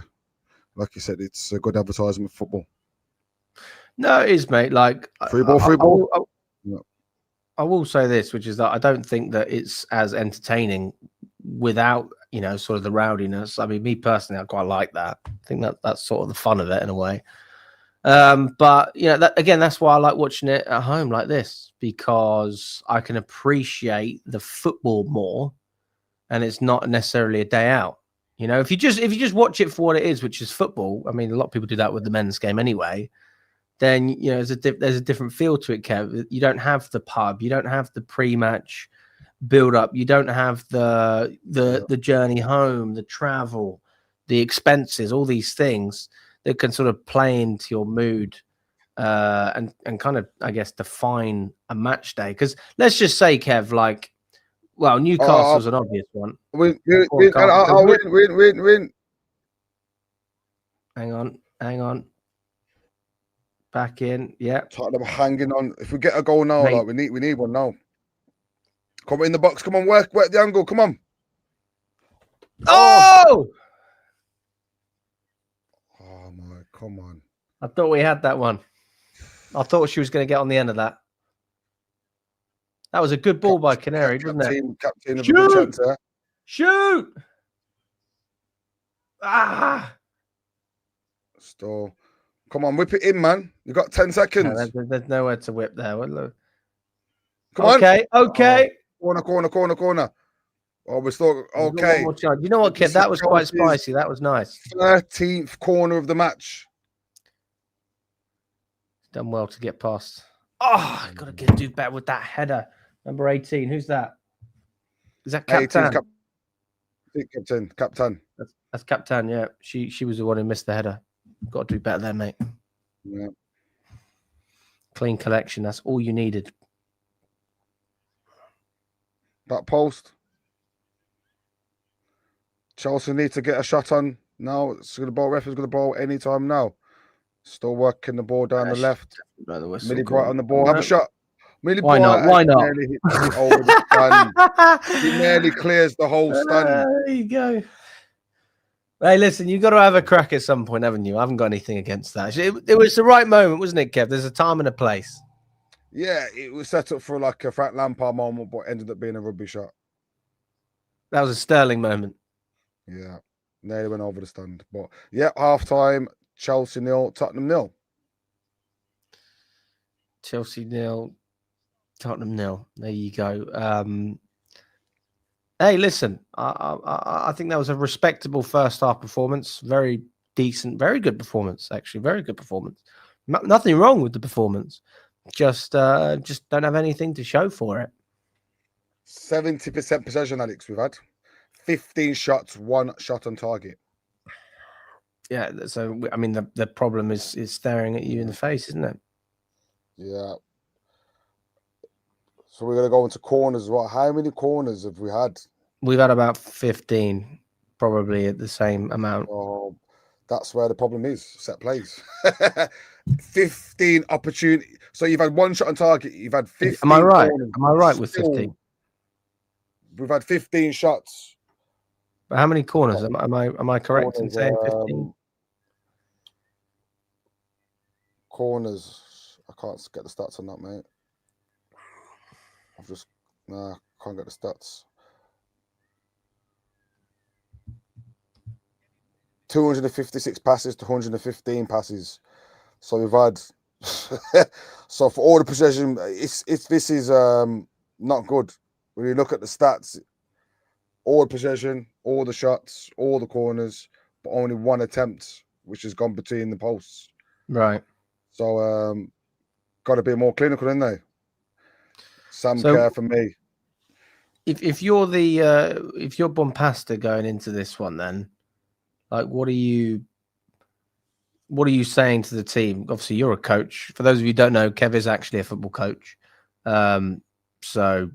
like you said, it's a good advertisement for football. No, it is, mate. Like free ball. I will say this, which is that I don't think that it's as entertaining without, sort of the rowdiness. I mean, me personally, I quite like that. I think that's sort of the fun of it in a way. But that's why I like watching it at home like this, because I can appreciate the football more, and it's not necessarily a day out. If you just watch it for what it is, which is football. I mean, a lot of people do that with the men's game anyway. Then there's a different feel to it, Kev. You don't have the pub, you don't have the pre-match build-up, you don't have the journey home, the travel, the expenses, all these things that can sort of play into your mood and kind of, I guess, define a match day. Because let's just say, Kev, Newcastle's an obvious one. Win. Hang on. Back in, yeah. Tottenham hanging on. If we get a goal now, we need one now. Come in the box. Come on, work the angle. Come on. Oh my! Come on. I thought we had that one. I thought she was going to get on the end of that. That was a good ball by Canary, wasn't it? Captain of the good chance there. Shoot! Still. Come on, whip it in, man. You got 10 seconds. No, there's nowhere to whip there. Come on. Okay. Corner. Oh, we're still okay. You know what, kid? That was quite spicy. That was nice. 13th corner of the match. Done well to get past. Oh, I got to do better with that header. Number 18. Who's that? Is that Captain? Captain. That's Captain. Yeah, she was the one who missed the header. Got to do better there, mate. Yeah. Clean collection. That's all you needed. That post. Chelsea need to get a shot on now. It's going to ball. Ref is going to ball anytime now. Still working the ball down the left. Millie Bright on the ball. Have a shot. Millie Why not? Brighton Why not? nearly hits it over the stand. He nearly clears the whole stand. There you go. Hey, listen, you've got to have a crack at some point, haven't you? I haven't got anything against that. It was the right moment, wasn't it, Kev? There's a time and a place. Yeah, it was set up for like a Frank Lampard moment, but ended up being a rugby shot. That was a sterling moment. Yeah, nearly went over the stand. But yeah, half time, Chelsea 0, Tottenham 0. Chelsea 0, Tottenham 0. There you go. Hey, listen, I think that was a respectable first half performance. Very decent, very good performance, actually. Very good performance. Nothing wrong with the performance. Just don't have anything to show for it. 70% possession, Alex, we've had. 15 shots, 1 shot on target. Yeah, so, I mean, the problem is staring at you in the face, isn't it? Yeah. So we're going to go into corners. What? How many corners have we had? We've had about 15, probably at the same amount. Oh, that's where the problem is. Set plays. 15 opportunity. So you've had 1 shot on target. You've had 15. Am I right? corners. Am I right with 15? We've had 15 shots. But how many corners? Am I correct in saying 15? Corners. I can't get the stats on that, mate. Can't get the stats. 256 passes to 115 passes. So we've had so for all the possession, this is not good. When you look at the stats, all the possession, all the shots, all the corners, but only 1 attempt, which has gone between the posts. Right. So got to be more clinical, isn't they? Some care for me. If you're Bompasta going into this one, then like what are you saying to the team? Obviously, you're a coach. For those of you who don't know, Kev is actually a football coach, so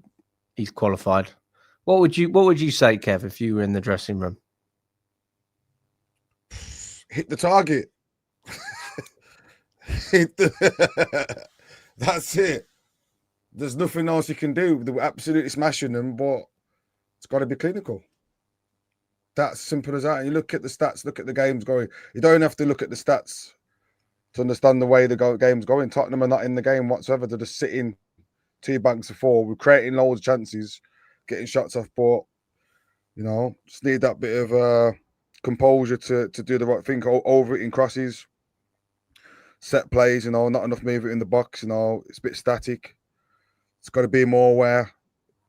he's qualified. What would you say, Kev, if you were in the dressing room? Hit the target. That's it. There's nothing else you can do. They were absolutely smashing them, but it's got to be clinical. That's simple as that. And you look at the stats, look at the games going. You don't have to look at the stats to understand the way the game's going. Tottenham are not in the game whatsoever. They're just sitting 2 banks of 4. We're creating loads of chances, getting shots off, but just need that bit of composure to do the right thing. Over it in crosses, set plays. Not enough movement in the box. It's a bit static. It's got to be more aware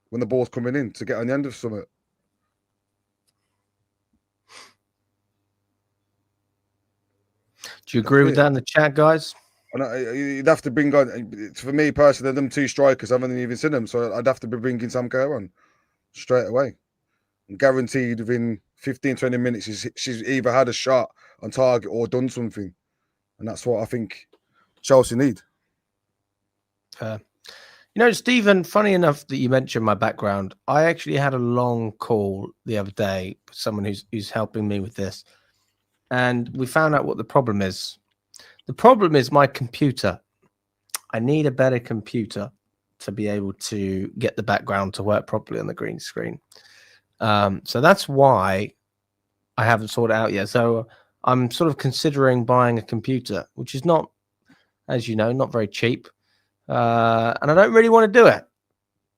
when the ball's coming in to get on the end of something. Do you agree with that in the chat, guys? You'd have to bring on, for me personally, them 2 strikers, I haven't even seen them, so I'd have to be bringing Sam Kerr on straight away. I'm guaranteed within 15, 20 minutes, she's either had a shot on target or done something. And that's what I think Chelsea need. Stephen, funny enough that you mentioned my background, I actually had a long call the other day with someone who's helping me with this. And we found out what the problem is. The problem is my computer. I need a better computer to be able to get the background to work properly on the green screen. So that's why I haven't sorted it out yet. So I'm sort of considering buying a computer, which is not, as you know, not very cheap. And I don't really want to do it.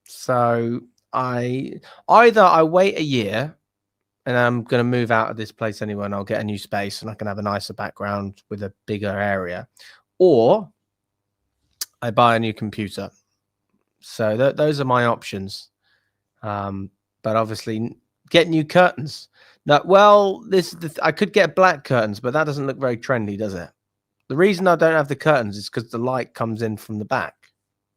So I wait a year and I'm going to move out of this place anyway, and I'll get a new space and I can have a nicer background with a bigger area, or I buy a new computer. So those are my options. But obviously get new curtains. Now, well, I could get black curtains, but that doesn't look very trendy, does it? The reason I don't have the curtains is because the light comes in from the back.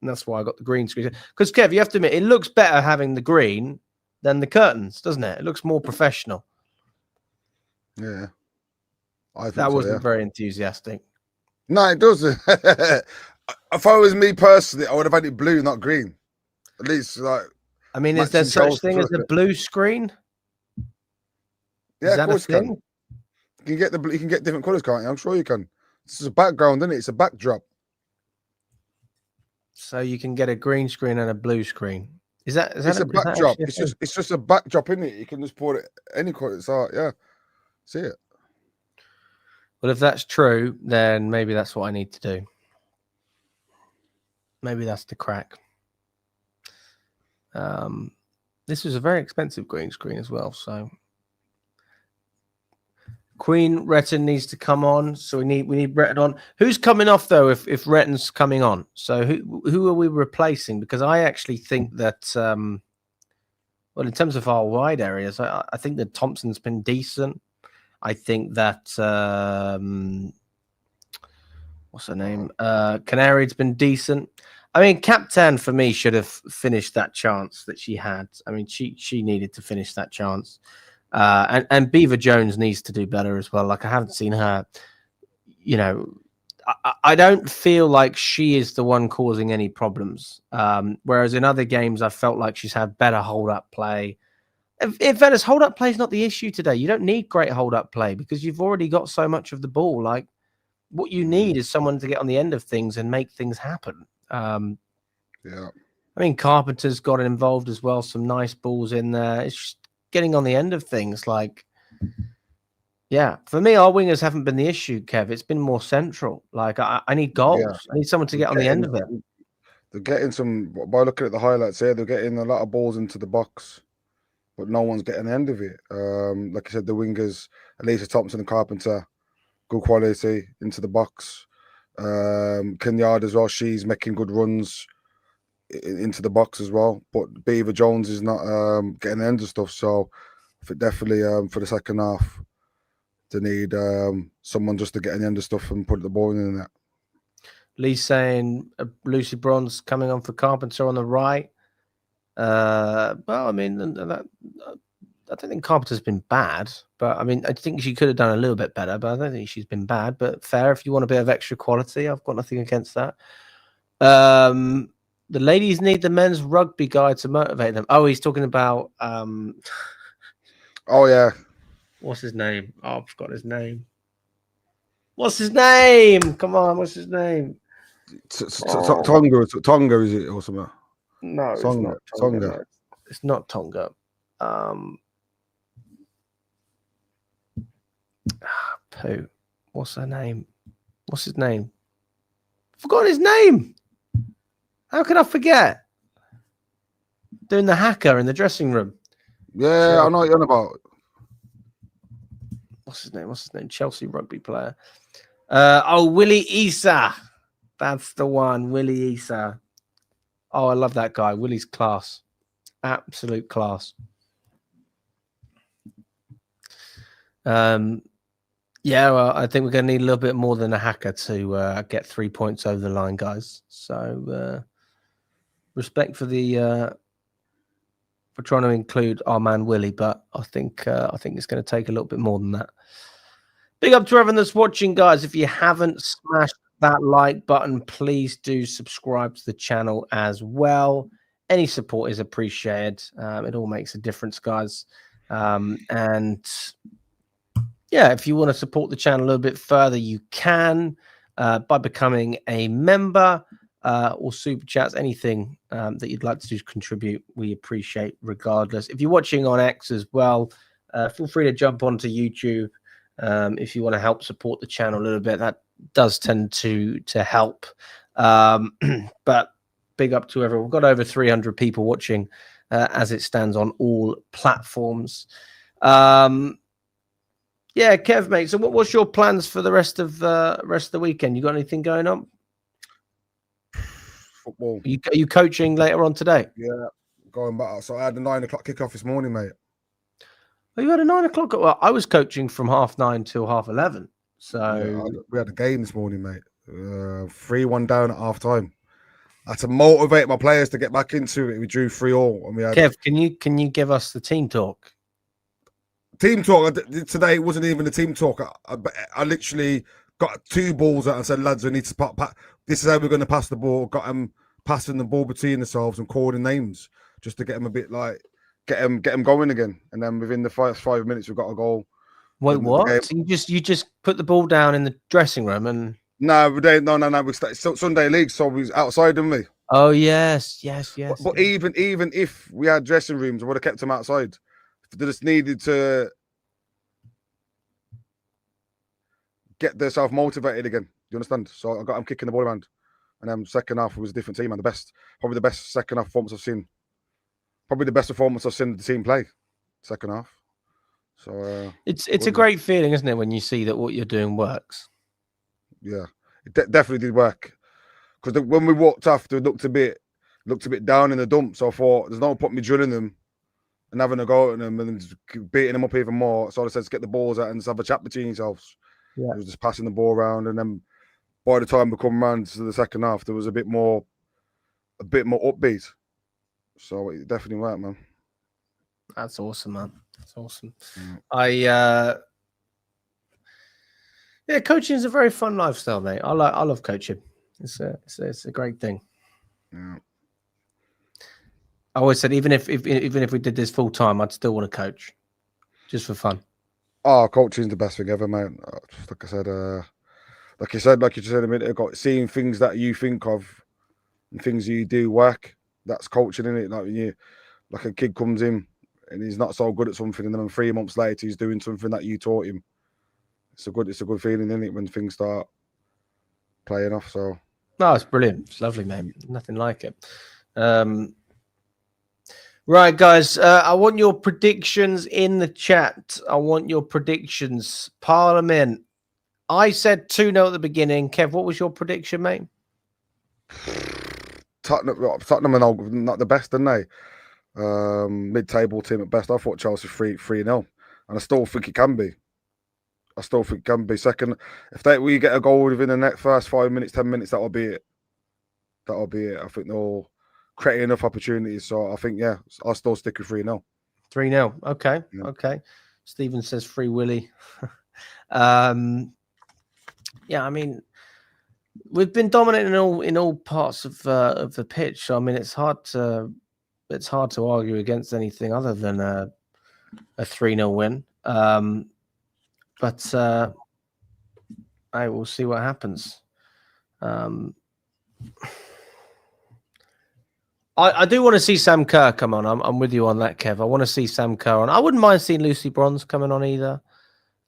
And that's why I got the green screen. Because, Kev, you have to admit, it looks better having the green than the curtains, doesn't it? It looks more professional. Yeah. I think that wasn't very enthusiastic. No, it doesn't. If I was me personally, I would have had it blue, not green. At least, like... I mean, is there such thing as a blue screen? Yeah, of course you can. You can get different colours, can't you? I'm sure you can. This is a background, isn't it? It's a backdrop. so you can get a green screen and a blue screen. Is that It's a backdrop. Is that It's just a backdrop, isn't it? You can just put it any color. It's art. Yeah, see it. Well, if that's true, then maybe that's what I need to do. Maybe that's the crack. This was a very expensive green screen as well. So Queen Retton needs to come on. So we need Retton on. Who's coming off though? If Retton's coming on, so who are we replacing? Because I actually think that well, in terms of our wide areas, I think that Thompson's been decent. I think that what's her name? Canary's been decent. I mean, Captain for me should have finished that chance that she had. I mean, she needed to finish that chance. And Beaver Jones needs to do better as well. Like I haven't seen her, you know, I don't feel like she is the one causing any problems. Whereas in other games, I felt like she's had better hold-up play. In fairness, hold-up play is not the issue today. You don't need great hold-up play because you've already got so much of the ball. Like what you need is someone to get on the end of things and make things happen. Yeah. I mean, Carpenter's got involved as well. Some nice balls in there. It's just getting on the end of things. Like, yeah, for me, our wingers haven't been the issue, Kev. It's been more central. Like, I need goals. Yeah. I need someone to get on the end of it. They're getting some, by looking at the highlights here, they're getting a lot of balls into the box, but no one's getting the end of it. Like I said, the wingers, Elisa Thompson and Carpenter, good quality into the box. Kenyard as well, she's making good runs into the box as well. But Beaver Jones is not getting the end of stuff. So for definitely for the second half, they need someone just to get in the end of stuff and put the ball in there. Lee's saying Lucy Bronze coming on for Carpenter on the right. Well, I mean, I don't think Carpenter's been bad, but I mean, I think she could have done a little bit better, but I don't think she's been bad. But fair, if you want a bit of extra quality, I've got nothing against that. The ladies need the men's rugby guide to motivate them. Oh, he's talking about oh yeah. What's his name? Oh, I forgot his name. What's his name? Come on, what's his name? Tonga, is it or something? No, it's not Tonga. No. It's not Tonga. Pooh. What's her name? What's his name? Forgot his name. How can I forget? Doing the hacker in the dressing room. Yeah, I know what you're on about. What's his name? Chelsea rugby player. Willie Issa. That's the one, Willie Issa. Oh, I love that guy. Willie's class. Absolute class. Yeah, well, I think we're going to need a little bit more than a hacker to get 3 points over the line, guys. So respect for the for trying to include our man Willie, but I think it's going to take a little bit more than that. Big up to everyone that's watching, guys. If you haven't smashed that like button, please do subscribe to the channel as well. Any support is appreciated. It all makes a difference, guys. And yeah, if you want to support the channel a little bit further, you can by becoming a member or super chats, anything that you'd like to do to contribute. We appreciate regardless. If you're watching on X as well, feel free to jump onto YouTube. If you want to help support the channel a little bit, that does tend to help. But big up to everyone. We've got over 300 people watching as it stands on all platforms. Yeah, Kev, mate. So what's your plans for the rest of the weekend? You got anything going on? Football. Are you coaching later on today? Yeah, going back. So I had a 9 o'clock kickoff this morning, mate. Oh, you had a 9 o'clock? Well, I was coaching from 9:30 till 11:30. So yeah, we had a game this morning, mate. 3-1 down at half time. I had to motivate my players to get back into it. We drew 3-3, and we had. Kev, can you give us the team talk? Team talk today wasn't even a team talk. I literally got 2 balls out and said, lads, we need to this is how we're going to pass the ball. Got them passing the ball between themselves and calling names just to get them a bit like get them going again. And then within the first 5 minutes, we got a goal. Wait, what? So you just put the ball down in the dressing room and no. We started Sunday league, so we was outside, didn't we? Oh yes. But even if we had dressing rooms, I would have kept them outside. They just needed to get themselves motivated again. Do you understand? So I got them kicking the ball around, and then second half was a different team, and probably the best second half performance I've seen. Probably the best performance I've seen the team play second half. So it's a great feeling, isn't it, when you see that what you're doing works? Yeah, it definitely did work. Because when we walked after, it looked a bit down in the dump. So I thought, there's no point me drilling them and having a go at them and beating them up even more. So I said, get the balls out and just have a chat between yourselves. Yeah, it was just passing the ball around, and then by the time we come round to the second half, there was a bit more upbeat. So it definitely worked, man. That's awesome, man. That's awesome. Yeah. Coaching is a very fun lifestyle, mate. I love coaching. It's a great thing. Yeah. I always said, even if we did this full time, I'd still want to coach, just for fun. Oh, coaching's the best thing ever, man. Like I said, like you said a minute ago, seeing things that you think of and things you do work. That's coaching, isn't it? Like when like a kid comes in and he's not so good at something, and then 3 months later he's doing something that you taught him. It's a good feeling, isn't it, when things start playing off? So no, it's brilliant. It's lovely, mate. Nothing like it. Right, guys. I want your predictions in the chat. I want your predictions. Pile them in. I said 2-0 at the beginning. Kev, what was your prediction, mate? Tottenham are not the best, aren't they? Mid-table team at best. I thought Chelsea 3-0, and I still think it can be. Second. If we get a goal within the next first 5 minutes, 10 minutes, that'll be it. I think they'll create enough opportunities. So I think, yeah, I'll still stick with 3-0. 3-0. Okay. Yeah. Okay. Stephen says Free Willy. Yeah, I mean, we've been dominating in all parts of the pitch. So I mean, it's hard to argue against anything other than a 3-0 win. But I will see what happens. I do want to see Sam Kerr come on. I'm with you on that, Kev. I want to see Sam Kerr on. I wouldn't mind seeing Lucy Bronze coming on either.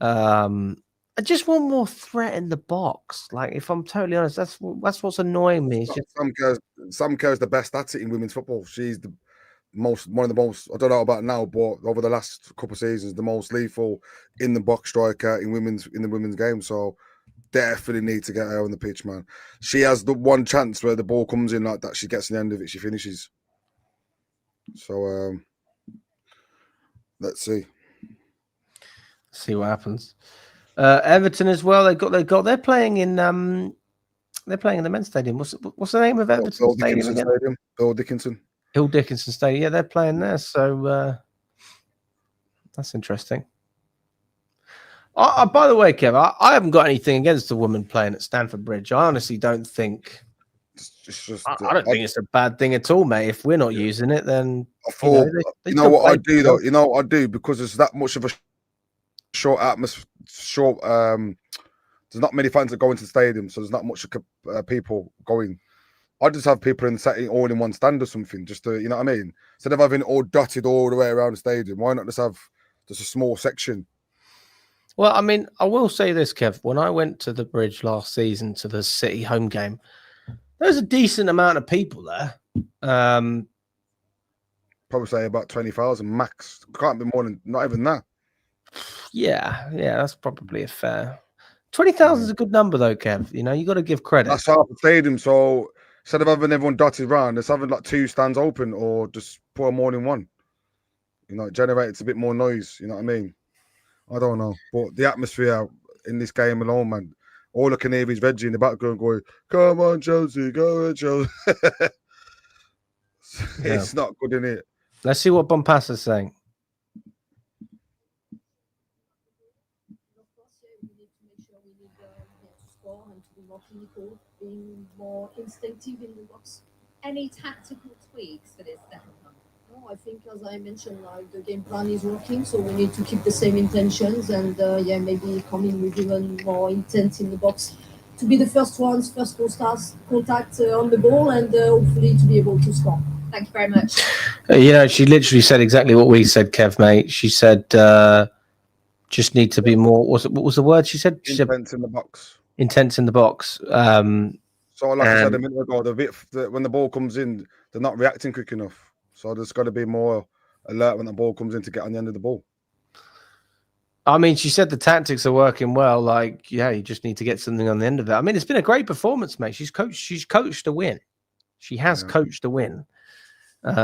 I just want more threat in the box. Like, if I'm totally honest, that's what's annoying me. It's just Sam Kerr's the best at it in women's football. She's one of the most. I don't know about now, but over the last couple of seasons, the most lethal in the box striker in the women's game. So definitely need to get her on the pitch, man. She has the one chance where the ball comes in like that. She gets to the end of it. She finishes. So let's see. See what happens. Everton as well. They're playing in the men's stadium. What's the name of Everton Stadium again? Hill Dickinson Stadium. Yeah, they're playing there. So that's interesting. By the way, Kev, I haven't got anything against the woman playing at Stamford Bridge. I honestly don't think. I don't think it's a bad thing at all, mate. If we're not using it, then you know what I do though. You know what I do, because there's that much of a short atmosphere. There's not many fans that go into the stadium, so there's not much people going. I just have people in setting all in one stand or something, just to, you know what I mean. Instead of having it all dotted all the way around the stadium, why not just have a small section? Well, I mean, I will say this, Kev. When I went to the Bridge last season to the City home game, there's a decent amount of people there. Probably say about 20,000 max. Can't be more than, not even that. Yeah, that's probably a fair. 20,000 is a good number, though, Kev. You know, you got to give credit. That's half the stadium. So instead of having everyone dotted around, let's have like 2 stands open, or just put them all in one. You know, it generates a bit more noise. You know what I mean? I don't know, but the atmosphere in this game alone, man. All I can hear is Reggie in the background going, "Come on, Chelsea, go on, Chelsea." It's not good, in it. Let's see what Bompassa's saying. People being more instinctive in the box. Any tactical tweaks for this second half? No, I think, as I mentioned, like, the game plan is working, so we need to keep the same intentions and maybe come in with even more intent in the box to be the first contact on the ball, and hopefully to be able to score. Thank you very much. She literally said exactly what we said, Kev, mate. She said, just need to be more. What was the word she said? She said Intense in the box. intense in the box. So, like I said a minute ago, when the ball comes in, they're not reacting quick enough. So there's got to be more alert when the ball comes in to get on the end of the ball. I mean, she said the tactics are working well. Like, yeah, you just need to get something on the end of it. I mean, it's been a great performance, mate. She's coached a win. She has coached a win,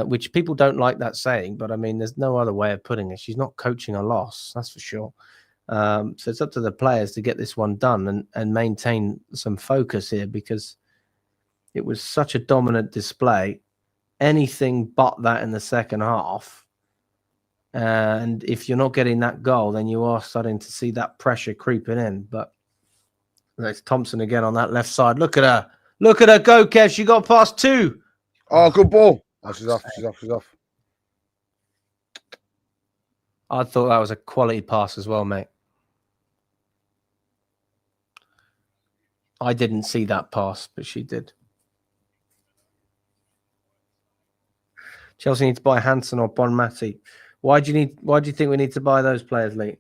which people don't like that saying. But I mean, there's no other way of putting it. She's not coaching a loss, that's for sure. So it's up to the players to get this one done and maintain some focus here, because it was such a dominant display. Anything but that in the second half. And if you're not getting that goal, then you are starting to see that pressure creeping in. But there's Thompson again on that left side. Look at her. Look at her go, Kev. She got past 2. Oh, good ball. Oh, she's off. She's off. I thought that was a quality pass as well, mate. I didn't see that pass, but she did. Chelsea need to buy Hansen or Bonmati. Why do you think we need to buy those players, Lee?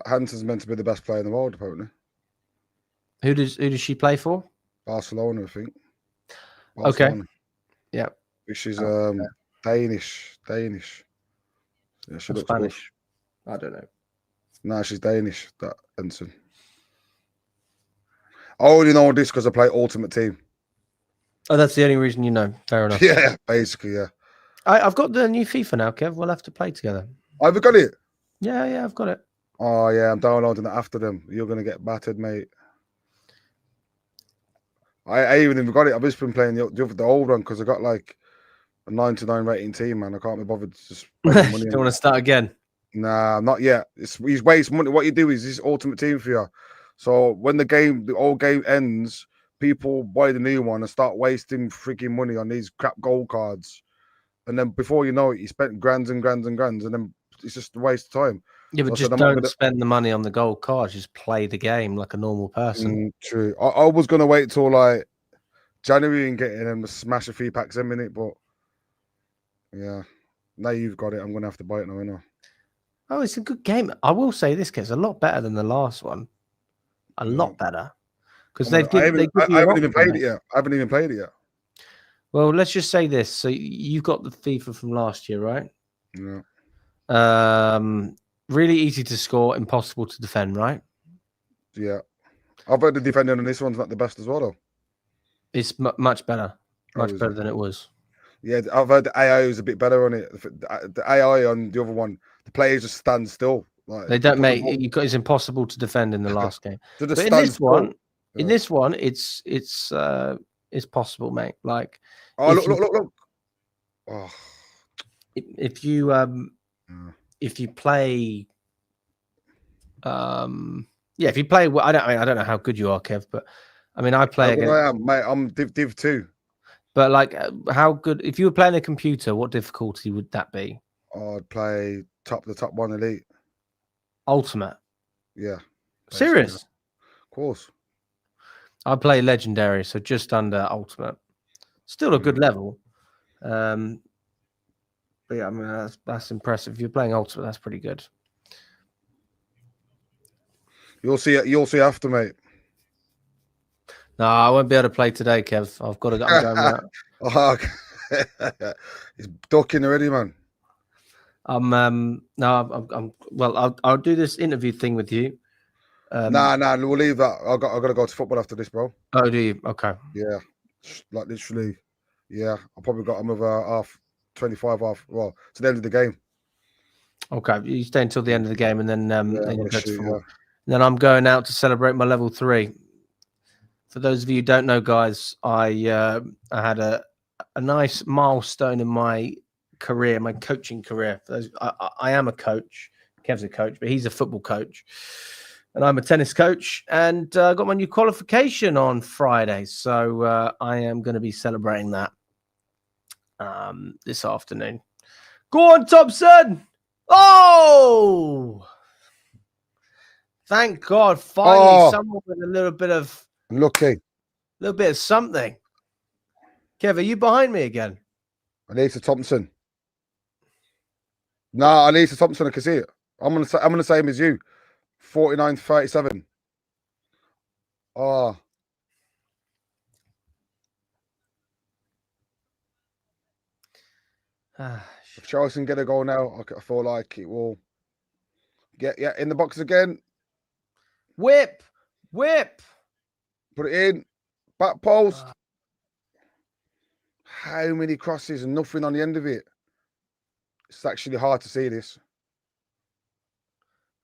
Hansen's meant to be the best player in the world, apparently. Who does she play for? Barcelona, I think. Barcelona. Okay. Yeah. She's Danish. Yeah, she looks Spanish. Good. I don't know. No, she's Danish, that Hansen. I only know this because I play Ultimate Team. Oh, that's the only reason you know. Fair enough. Yeah, basically, yeah. I've got the new FIFA now, Kev. We'll have to play together. Have you got it? Yeah, I've got it. Oh, yeah, I'm downloading it after them. You're going to get battered, mate. I even got it. I've just been playing the old one because I got like a 99 rating team, man. I can't be bothered to just spend money. Don't want to start again? Nah, not yet. He's wasting money. What you do is this Ultimate Team for you. So when the old game ends, people buy the new one and start wasting freaking money on these crap gold cards. And then before you know it, you spent grands and grands and grands, and then it's just a waste of time. Yeah, but just don't spend the money on the gold cards. Just play the game like a normal person. True. I was going to wait till like January and get in and smash a few packs in minute, but yeah, now you've got it. I'm going to have to buy it now, anyway. Oh, it's a good game. I will say this, it's a lot better than the last one. A lot better. Because I haven't even played it yet. Well, let's just say this. So you've got the FIFA from last year, right? Yeah. Really easy to score, impossible to defend, right? Yeah. I've heard the defending on this one's not the best as well, though. It's much better. Much better than it was. Yeah, I've heard the AI is a bit better on it. The AI on the other one, the players just stand still. Like, they don't make it's impossible to defend in the last game. But in this one, it's possible, mate. Like, look. Oh. If you play, if you play, I don't know how good you are, Kev, but I mean, I play against. I am, mate. I'm Div 2. But like, how good? If you were playing a computer, what difficulty would that be? I'd play the top one elite. Ultimate. Yeah. Serious? Yeah. Of course. I play legendary, so just under ultimate. Still a good level. But yeah, I mean that's impressive. If you're playing ultimate, that's pretty good. You'll see after, mate. No, I won't be able to play today, Kev. I've got to go. Okay. He's ducking already, man. I'll do this interview thing with you. Nah, we'll leave that. I got to go to football after this, bro. Oh, do you? Okay. Yeah, like literally. Yeah, I probably got another 25 off. Well, to the end of the game. Okay, you stay until the end of the game, and then you go to football. And then I'm going out to celebrate my level 3. For those of you who don't know, guys, I had a nice milestone in my career, my coaching career. I am a coach. Kev's a coach, but he's a football coach. And I'm a tennis coach, and I got my new qualification on Friday. So I am going to be celebrating that this afternoon. Go on, Thompson! Oh! Thank God, finally, Oh, someone with a little bit of lucky. something. Kev, are you behind me again? Anita Thompson. No, Anita Thompson, I can see it. I'm on the same as you. 49-37. Oh. If Chelsea can get a goal now, I feel like it will get in the box again. Whip. Put it in. Back post. How many crosses and nothing on the end of it? It's actually hard to see this.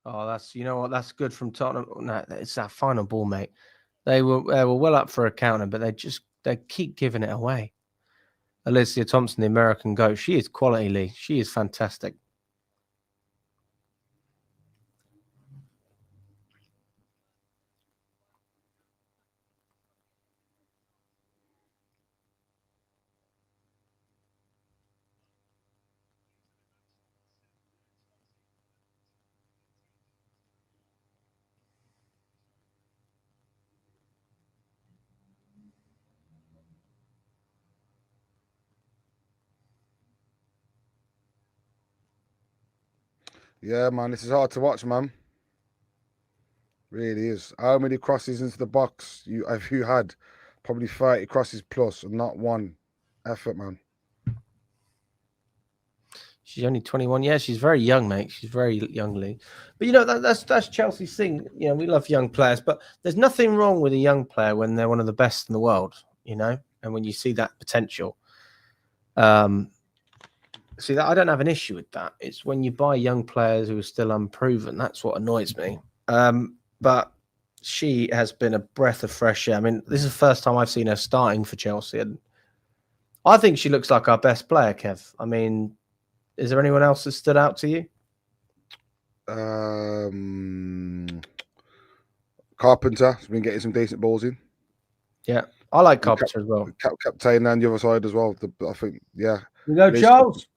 Oh, that's good from Tottenham. No, it's that final ball, mate. They were well up for a counter, but they keep giving it away. Alicia Thompson, the American goat, she is quality, Lee. She is fantastic. Yeah, man, this is hard to watch, man. Really is. How many crosses into the box have you had? Probably 30 crosses plus, and not one effort, man. She's only 21. Yeah, she's very young, mate. She's very young, Lee. But that's Chelsea's thing. We love young players, but there's nothing wrong with a young player when they're one of the best in the world. And when you see that potential. See that I don't have an issue with that. It's when you buy young players who are still unproven. That's what annoys me. But she has been a breath of fresh air. I mean, this is the first time I've seen her starting for Chelsea, and I think she looks like our best player, Kev. I mean, is there anyone else that stood out to you? Carpenter has been getting some decent balls in. Yeah, I like Carpenter as well. Captain and the other side as well. I think, yeah. You go, Charles.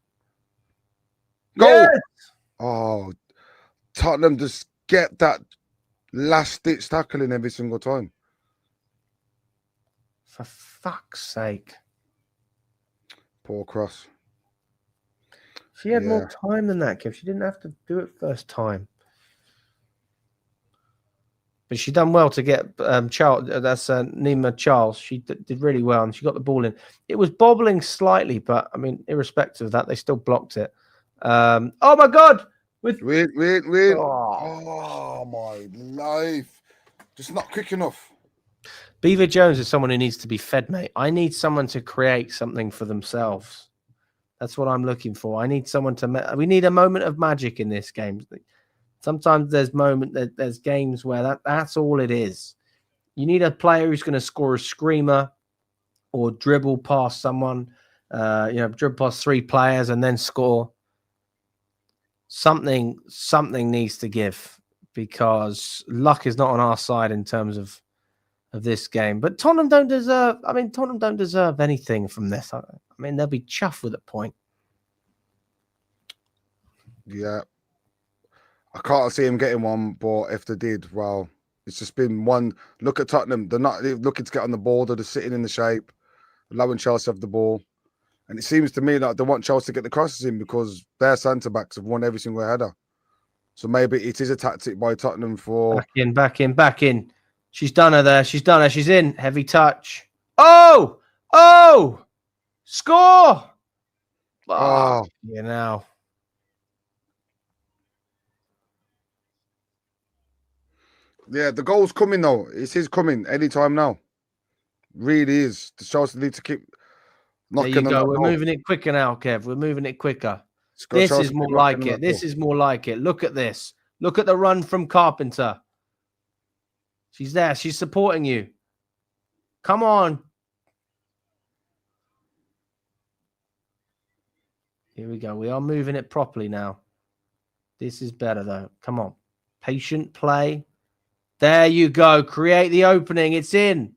Go! Yes! Oh, Tottenham just get that last-ditch tackling every single time. For fuck's sake. Poor cross. She had more time than that, Kev. She didn't have to do it first time. But she done well to get Charles. That's Nima Charles. She did really well, and she got the ball in. It was bobbling slightly, but I mean, irrespective of that, they still blocked it. Oh my God! Win. Oh. Oh my life! Just not quick enough. Beaver Jones is someone who needs to be fed, mate. I need someone to create something for themselves. That's what I'm looking for. I need someone to. We need a moment of magic in this game. Sometimes there's games where that's all it is. You need a player who's going to score a screamer or dribble past someone, dribble past three players and then score. Something needs to give, because luck is not on our side in terms of this game. But Tottenham don't deserve anything from this. I mean, they'll be chuffed with a point. Yeah. I can't see him getting one, but if they did, well, it's just been one. Look at Tottenham. They're not looking to get on the ball. They're just sitting in the shape, allowing Chelsea have the ball. And it seems to me like they want Chelsea to get the crosses in because their centre-backs have won every single header. So maybe it is a tactic by Tottenham for... Back in. She's done her there. She's in. Heavy touch. Oh! Score! Oh. Yeah, the goal's coming though. It is coming anytime now. Really is. The Chelsea need to keep knocking there you go. We're goal. moving it quicker now, Kev. We're moving it quicker. This is more like it. This is more like it. Look at this. Look at the run from Carpenter. She's there. She's supporting you. Come on. Here we go. We are moving it properly now. This is better though. Come on. Patient play. There you go. Create the opening. It's in.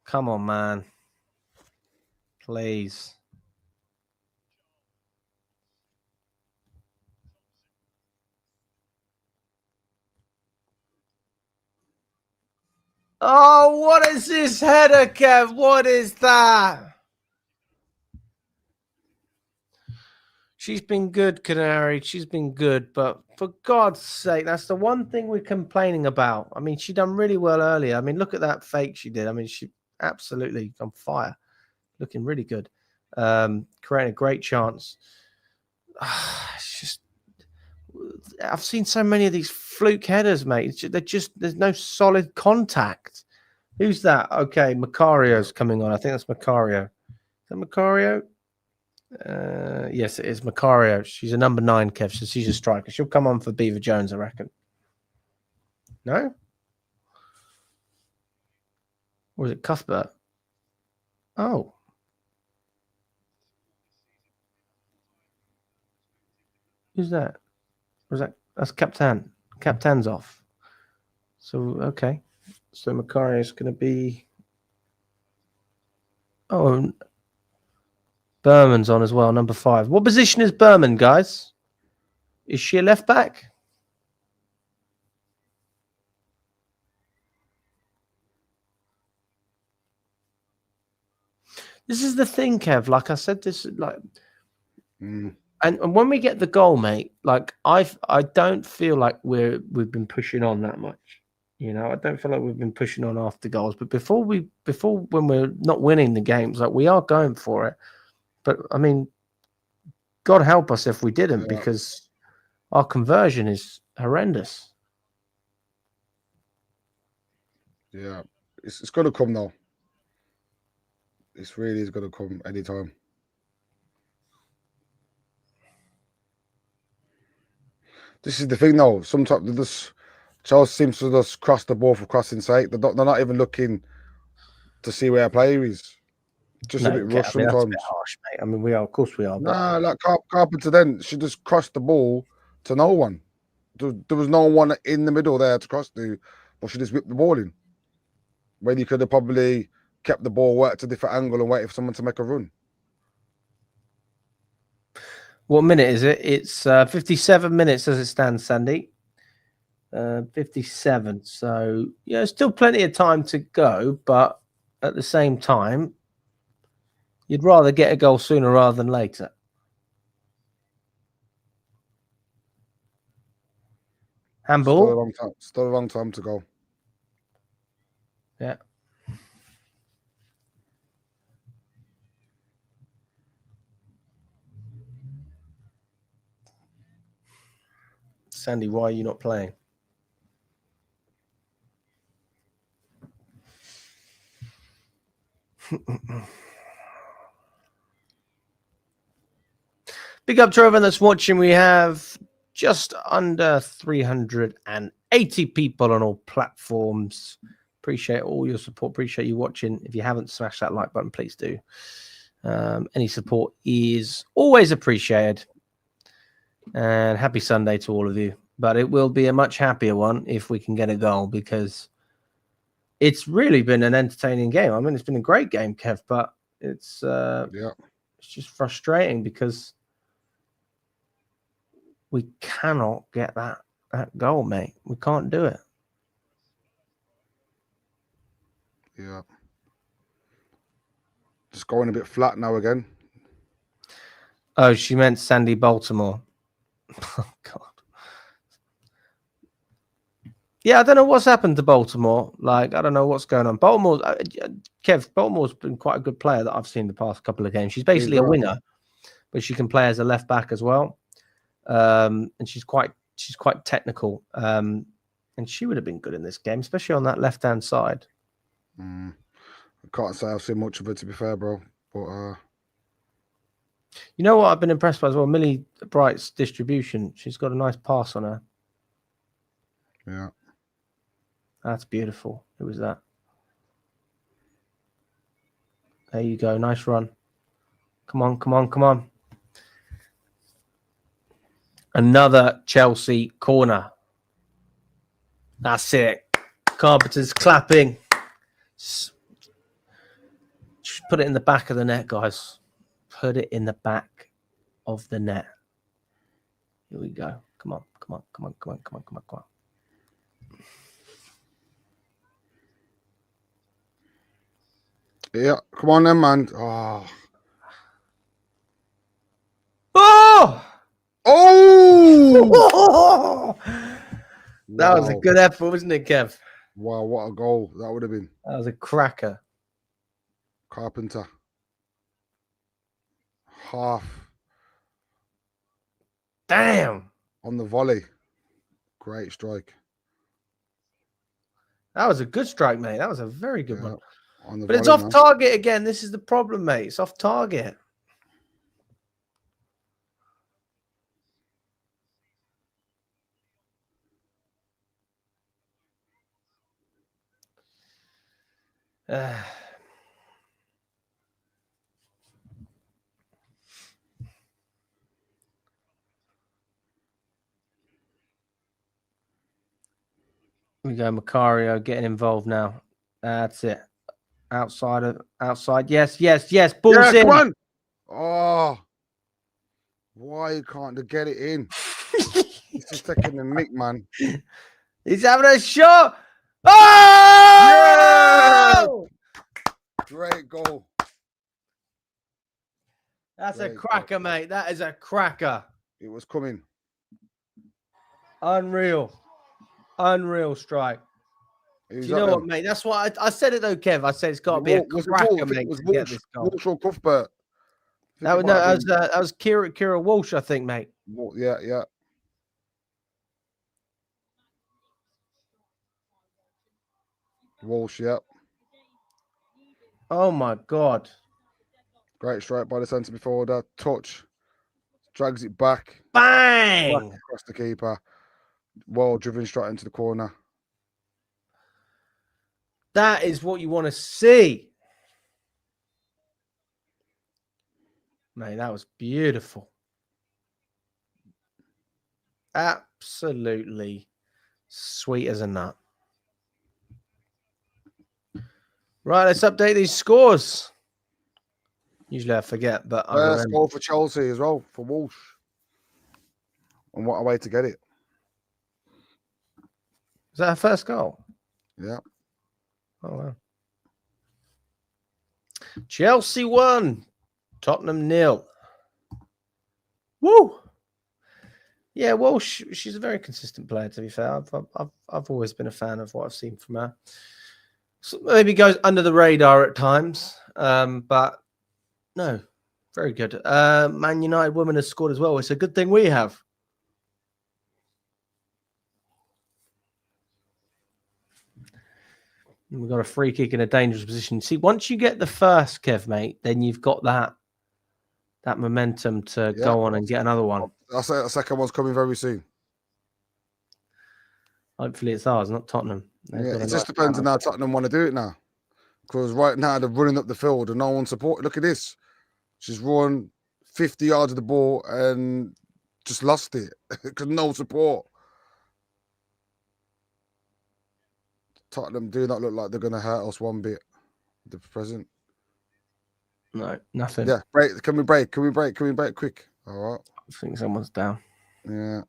Come on, man. Please. Oh, what is this header, Kev? What is that? She's been good, Canary. She's been good, but for God's sake, that's the one thing we're complaining about. I mean, she done really well earlier. I mean, look at that fake she did. I mean, she absolutely on fire, looking really good, creating a great chance. It's just, I've seen so many of these fluke headers, mate. There's no solid contact. Who's that? Okay, Macario's coming on. I think that's Macario. Is that Macario? Yes, it is Macario. She's a number 9, Kev, so she's a striker. She'll come on for Beaver Jones, I reckon. No? Or is it Cuthbert? Oh. Who's that? Was that's Captain? Captain's off. So, okay. So Macario is going to be... Oh, Berman's on as well, number 5. What position is Berman, guys? Is she a left back? This is the thing, Kev. Like I said, this like, and when we get the goal, mate, like I don't feel like we've been pushing on that much. You know, I don't feel like we've been pushing on after goals. But before when we're not winning the games, like we are going for it. But I mean, God help us if we didn't, because our conversion is horrendous. Yeah, it's going to come now. It's really is going to come anytime. This is the thing now. Sometimes Chelsea seems to just cross the ball for crossing sake. They're not even looking to see where a player is. Just a bit rushed sometimes. That's a bit harsh, mate. I mean, we are, of course, we are. Nah, like Carpenter then she just crossed the ball to no one. There was no one in the middle there to cross to, but she just whipped the ball in. When you could have probably kept the ball, worked a different angle, and waited for someone to make a run. What minute is it? It's 57 minutes as it stands, Sandy. 57. So, yeah, still plenty of time to go, but at the same time, you'd rather get a goal sooner rather than later. Handball? Still a long time to go. Yeah. Sandy, why are you not playing? Big up to everyone that's watching. We have just under 380 people on all platforms. Appreciate all your support. Appreciate you watching. If you haven't smashed that like button, please do. Any support is always appreciated. And happy Sunday to all of you. But it will be a much happier one if we can get a goal, because it's really been an entertaining game. I mean, it's been a great game, Kev, but it's just frustrating because we cannot get that goal, mate. We can't do it. Yeah. Just going a bit flat now again. Oh, she meant Sandy Baltimore. Oh, God. Yeah, I don't know what's happened to Baltimore. Like, I don't know what's going on. Baltimore's been quite a good player that I've seen the past couple of games. She's basically a winger, but she can play as a left back as well. And she's quite technical. And she would have been good in this game, especially on that left-hand side. I can't say I've seen much of it, to be fair, bro. But you know what I've been impressed by as well? Millie Bright's distribution. She's got a nice pass on her. Yeah. That's beautiful. Who was that? There you go. Nice run. Come on, come on, come on. Another Chelsea corner. That's it. Carpenter's clapping. put it in the back of the net, guys. Put it in the back of the net. Here we go. Come on. Yeah, come on then, man. Oh! Oh! That was a Wow. good effort, wasn't it, Kev? Wow, what a goal that would have been. That was a cracker. Carpenter. Half. Damn. On the volley. Great strike. That was a good strike, mate. That was a very good one. On the But it's volley, off target again. This is the problem, mate. It's off target. We go, Macario getting involved now. That's it. Outside. Yes. Ball's in. Come on. Oh. Why you can't get it in? He's just taking the nick, man. He's having a shot. Oh! Yeah! Great goal. That's a cracker, mate. That is a cracker. It was coming. Unreal strike. Do you know what, mate? That's what I said it though, Kev. I said it's got to be a cracker, mate, to get this goal. Walsh or Cuthbert. That was Kira Walsh, I think, mate. Yeah. Walsh, yeah. Oh my God. Great strike by the centre before that touch. Drags it back. Bang! Back across the keeper. Well driven straight into the corner. That is what you want to see. Mate, that was beautiful. Absolutely sweet as a nut. Right, let's update these scores. Usually I forget, but I remember. Goal for Chelsea as well, for Walsh. And what a way to get it. Is that our first goal? Yeah. Oh, wow. Chelsea 1, Tottenham 0. Woo! Yeah, well, she's a very consistent player, to be fair. I've always been a fan of what I've seen from her. So maybe goes under the radar at times, but no, very good. Man United women has scored as well. It's a good thing we have. We've got a free kick in a dangerous position. See, once you get the first, Kev, mate, then you've got that momentum to go on and get another one. I'll say the second one's coming very soon. Hopefully it's ours, not Tottenham. It just depends on how Tottenham want to do it now. Because right now they're running up the field and no one supports. Look at this. She's run 50 yards of the ball and just lost it because no support. Tottenham do not look like they're going to hurt us one bit. The present. No, nothing. Yeah, break. Can we break? Can we break quick? All right. I think someone's down. Yeah.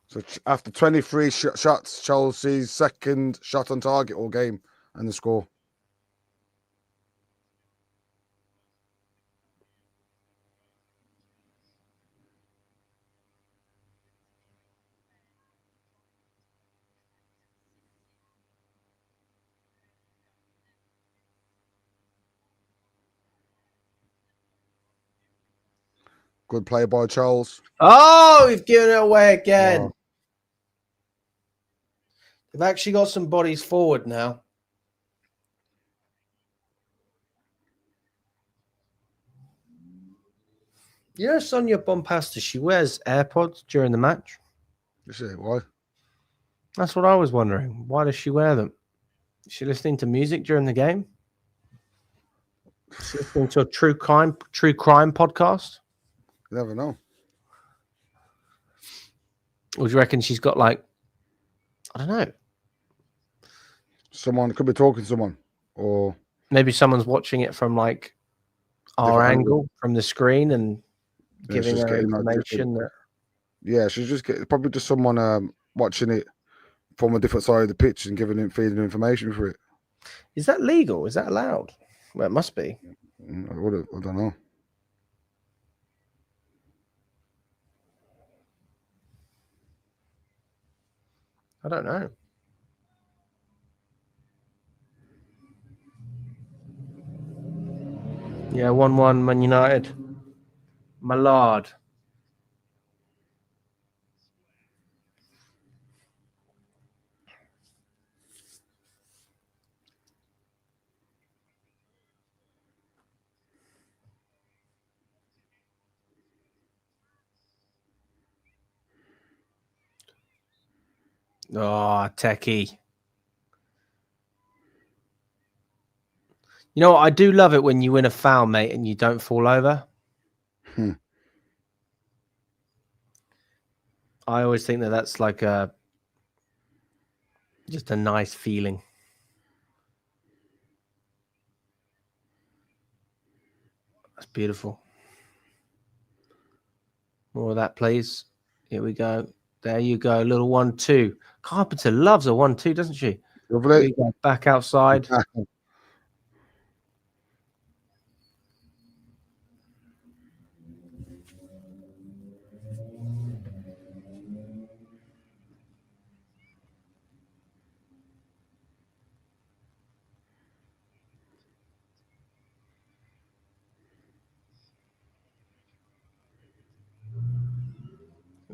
So after 23 shots, Chelsea's second shot on target all game and the score. Good play by Charles. Oh, we've given it away again. Wow. They've actually got some bodies forward now. You know, Sonia Bompasta, she wears AirPods during the match. You see why? That's what I was wondering. Why does she wear them? Is she listening to music during the game? Is she listening to a true crime podcast? You never know. Or do you reckon she's got like I don't know. Someone could be talking to someone, or Maybe someone's watching it from like our different angle from the screen and Yeah, it's giving just her getting like information that. yeah, she's just probably just someone watching it from a different side of the pitch and feeding information for it. Is that legal? Is that allowed? Well, it must be. I don't know. I don't know. Yeah, 1-1 Man United. My lord. Oh, techie. You know what? I do love it when you win a foul, mate, and you don't fall over. I always think that that's like just a nice feeling. That's beautiful. More of that, please. Here we go. There you go. Little 1-2. Carpenter loves a 1-2, doesn't she? Lovely. Here we go. Back outside. Here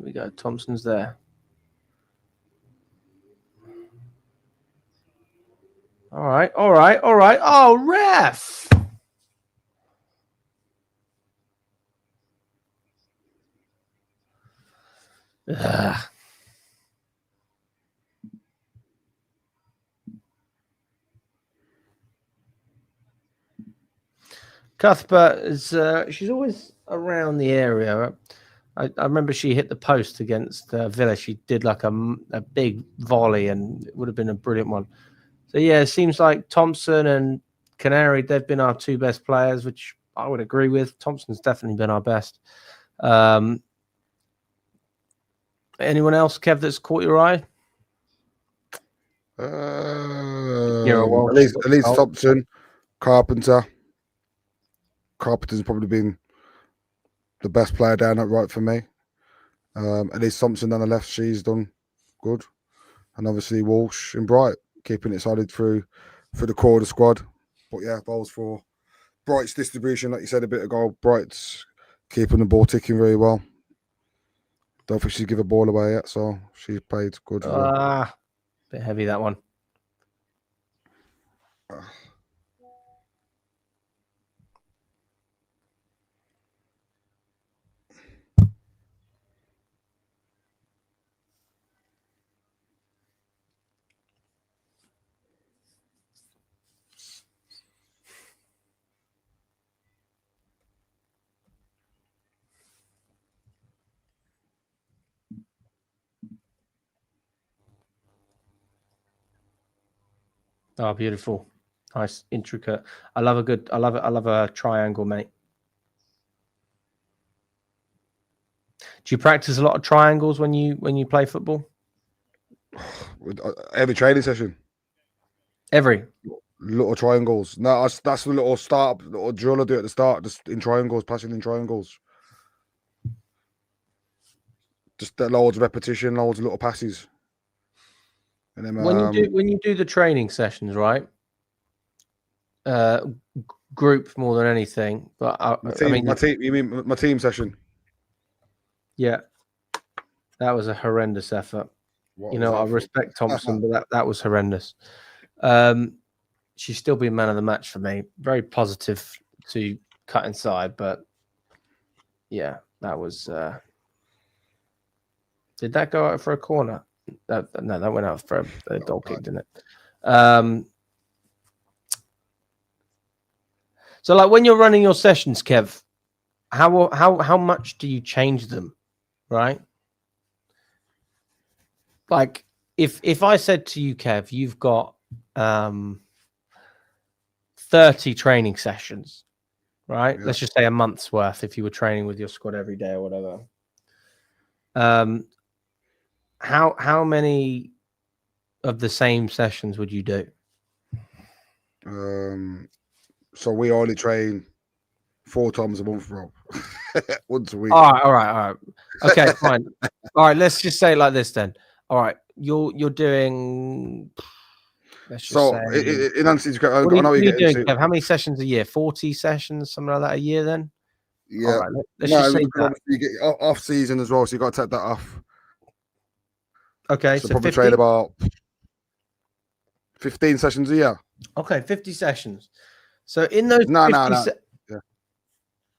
we go. Thompson's there. All right. All right. All right. Oh, ref. Ugh. Cuthbert is she's always around the area. I remember she hit the post against Villa. She did like a big volley, and it would have been a brilliant one. So yeah, it seems like Thompson and Canary, they've been our two best players, which I would agree with. Thompson's definitely been our best. Anyone else, Kev, that's caught your eye? At least Thompson, Carpenter. Carpenter's probably been the best player down that right for me. At least Thompson on the left, she's done good, and obviously Walsh and Bright keeping it solid through the core of the squad. But yeah, balls for Bright's distribution, like you said a bit ago. Bright's keeping the ball ticking very well. Don't think she'd give a ball away yet, so she's played good. Bit heavy that one. Oh, beautiful. Nice, intricate. I love a triangle, mate. Do you practice a lot of triangles when you play football? Every training session. Every little triangles. No, that's the little little drill I do at the start, just in triangles, passing in triangles. Just loads of repetition, loads of little passes. And then when you do the training sessions, right? Group more than anything, but you mean my team session? Yeah, that was a horrendous effort. I respect Thompson, but that was horrendous. She's still been man of the match for me. Very positive to cut inside, but yeah, that was. Did that go out for a corner? No, that went out for a goal kick, didn't it? So, like when you're running your sessions, Kev, how much do you change them, right? Like, if I said to you, Kev, you've got 30 training sessions, right? Yeah. Let's just say a month's worth if you were training with your squad every day or whatever. How many of the same sessions would you do? So we only train 4 times a month, bro. Once a week. All right. Okay, fine. All right, let's just say it like this then. All right, you're doing. Let's just So say. in answer to, I What are know you you're doing, getting to. Kev? How many sessions a year? 40 sessions, something like that a year then? Yeah. All right, let's just say that. You get off season as well, so you got to take that off. Okay, So so probably 50? train about 15 sessions a year. Okay, 50 sessions. So in those No. Yeah.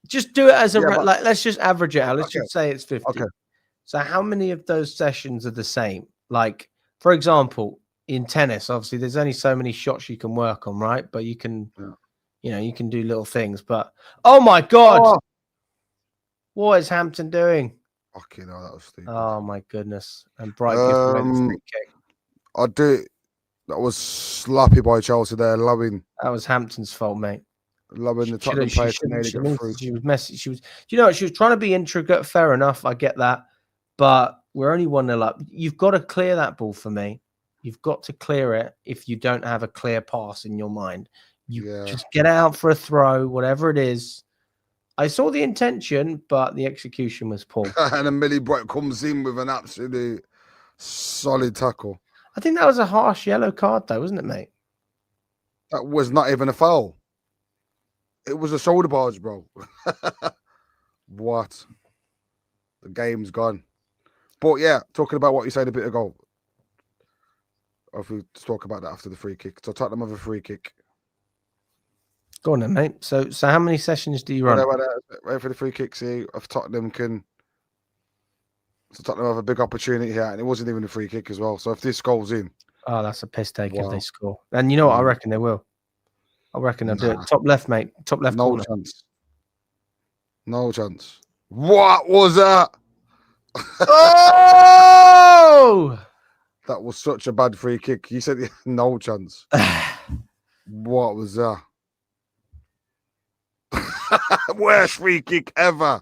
Just do it as a Yeah, like. Let's just average it out. Let's Okay. just say it's 50. Okay. So how many of those sessions are the same? Like, for example, in tennis, obviously, there's only so many shots you can work on, right? But you can, you can do little things. But oh my god, what is Hampton doing? Okay, no, that was stupid. Oh my goodness! And Bright gives away the free kick. I do. That was sloppy by Chelsea there, loving That was Hampton's fault, mate. the Tottenham player to nearly get through. She was messy. She was, she was trying to be intricate. Fair enough, I get that, but we're only 1-0 up. You've got to clear that ball for me. You've got to clear it. If you don't have a clear pass in your mind, you just get out for a throw, whatever it is. I saw the intention, but the execution was poor. And then Millie Bright comes in with an absolute solid tackle. I think that was a harsh yellow card, though, wasn't it, mate? That was not even a foul. It was a shoulder barge, bro. What? The game's gone. But yeah, talking about what you said a bit ago. If we talk about that after the free kick. So Tottenham have a free kick. Go on then, mate. So how many sessions do you run? Wait for the free kick. See if Tottenham can. So Tottenham have a big opportunity here, and it wasn't even a free kick as well. So if this goes in, oh, that's a piss take if they score. And you know what? I reckon they will. I reckon they'll do it. Top left, mate. Top left corner. Chance. No chance. What was that? Oh! That was such a bad free kick. You said no chance. What was that? Worst free kick ever.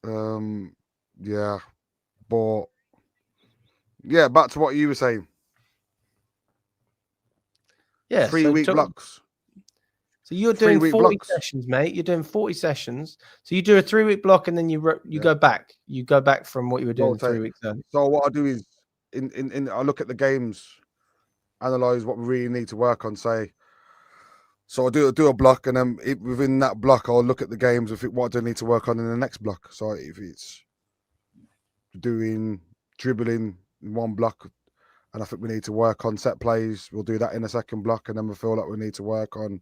Yeah. But yeah, back to what you were saying. Yeah. 3-week blocks. So you're doing 40 sessions, mate. You're doing 40 sessions. So you do a 3-week block and then you go back. You go back from what you were doing 3 weeks earlier. So what I do is I look at the games, analyze what we really need to work on, say. So I do a block, and then within that block, I'll look at the games with what do I need to work on in the next block. So if it's doing dribbling in one block, and I think we need to work on set plays, we'll do that in a second block, and then we feel like we need to work on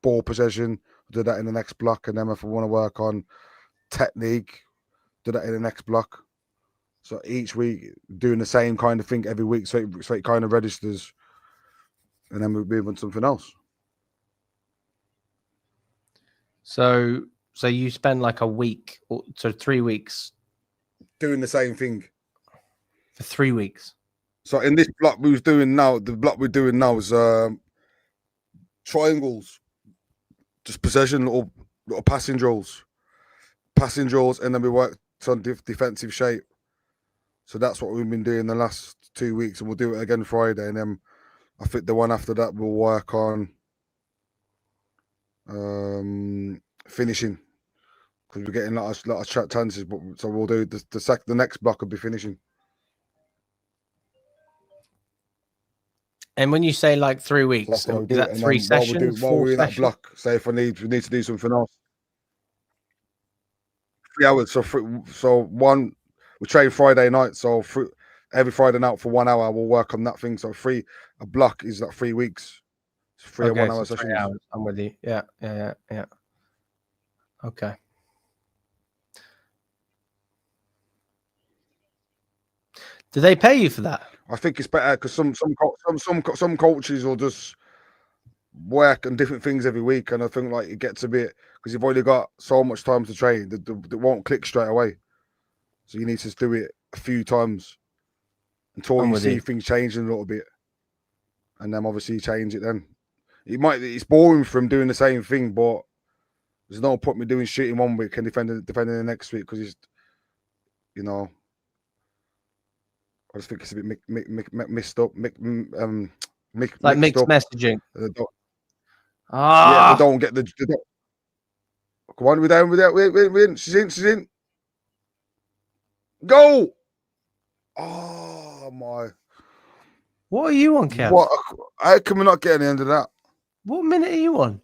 ball possession, do that in the next block, and then if I want to work on technique, do that in the next block. So each week doing the same kind of thing every week, so it kind of registers, and then we move on to something else. So you spend like a week, or so 3 weeks doing the same thing for 3 weeks. So in this block we was doing now, the block we're doing now is triangles, just possession, little passing drills, and then we worked on defensive shape. So that's what we've been doing the last 2 weeks, and we'll do it again Friday. And then I think the one after that we'll work on finishing, because we're getting a lot of chances. But so we'll do the next block will be finishing. And when you say like 3 weeks, so is that 3 sessions? While we're in that block, say if we need to do something else. 3 hours. So one, we train Friday night. So every Friday night for 1 hour, we'll work on that thing. So a block is like 3 weeks. It's 3 1 hour sessions. 3 hours. I'm with you. Yeah. Okay. Do they pay you for that? I think it's better because some coaches will just work on different things every week, and I think like it gets a bit, because you've only got so much time to train, that won't click straight away. So you need to do it a few times until I'm you with see you. things changing a little bit, and then obviously you change it. Then it's boring from doing the same thing, but there's no point me doing shit in 1 week and defending the next week because it's, you know, I just think it's a bit mixed up, Like mixed mixed up. messaging. They Ah, don't get the. They don't, come on, we're down. We're in. She's in. Go! Oh my! what are you on, Kev? What? How can we not get any end of that? What minute are you on?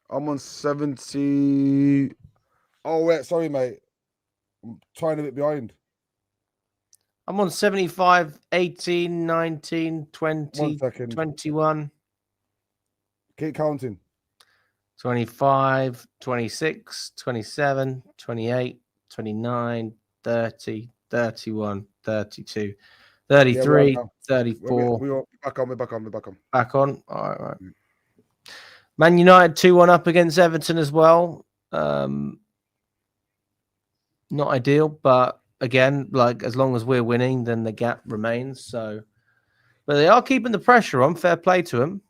I'm on 70. Oh wait, sorry, mate. I'm trying a bit behind. I'm on 75, 18, 19, 20, 1 second. 21, Keep counting. 25, 26, 27, 28, 29, 30, 31, 32, Yeah, we're on 33, now. 34. We're back on. Back on. All right. Man United 2-1 up against Everton as well. Not ideal, but again, like as long as we're winning, then the gap remains. So, but they are keeping the pressure on. Fair play to them.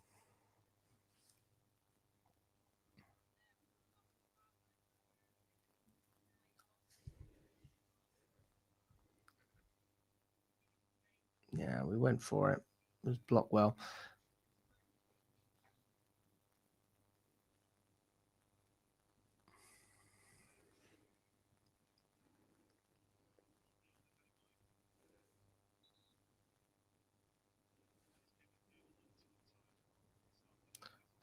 Yeah, we went for it. It was blocked well.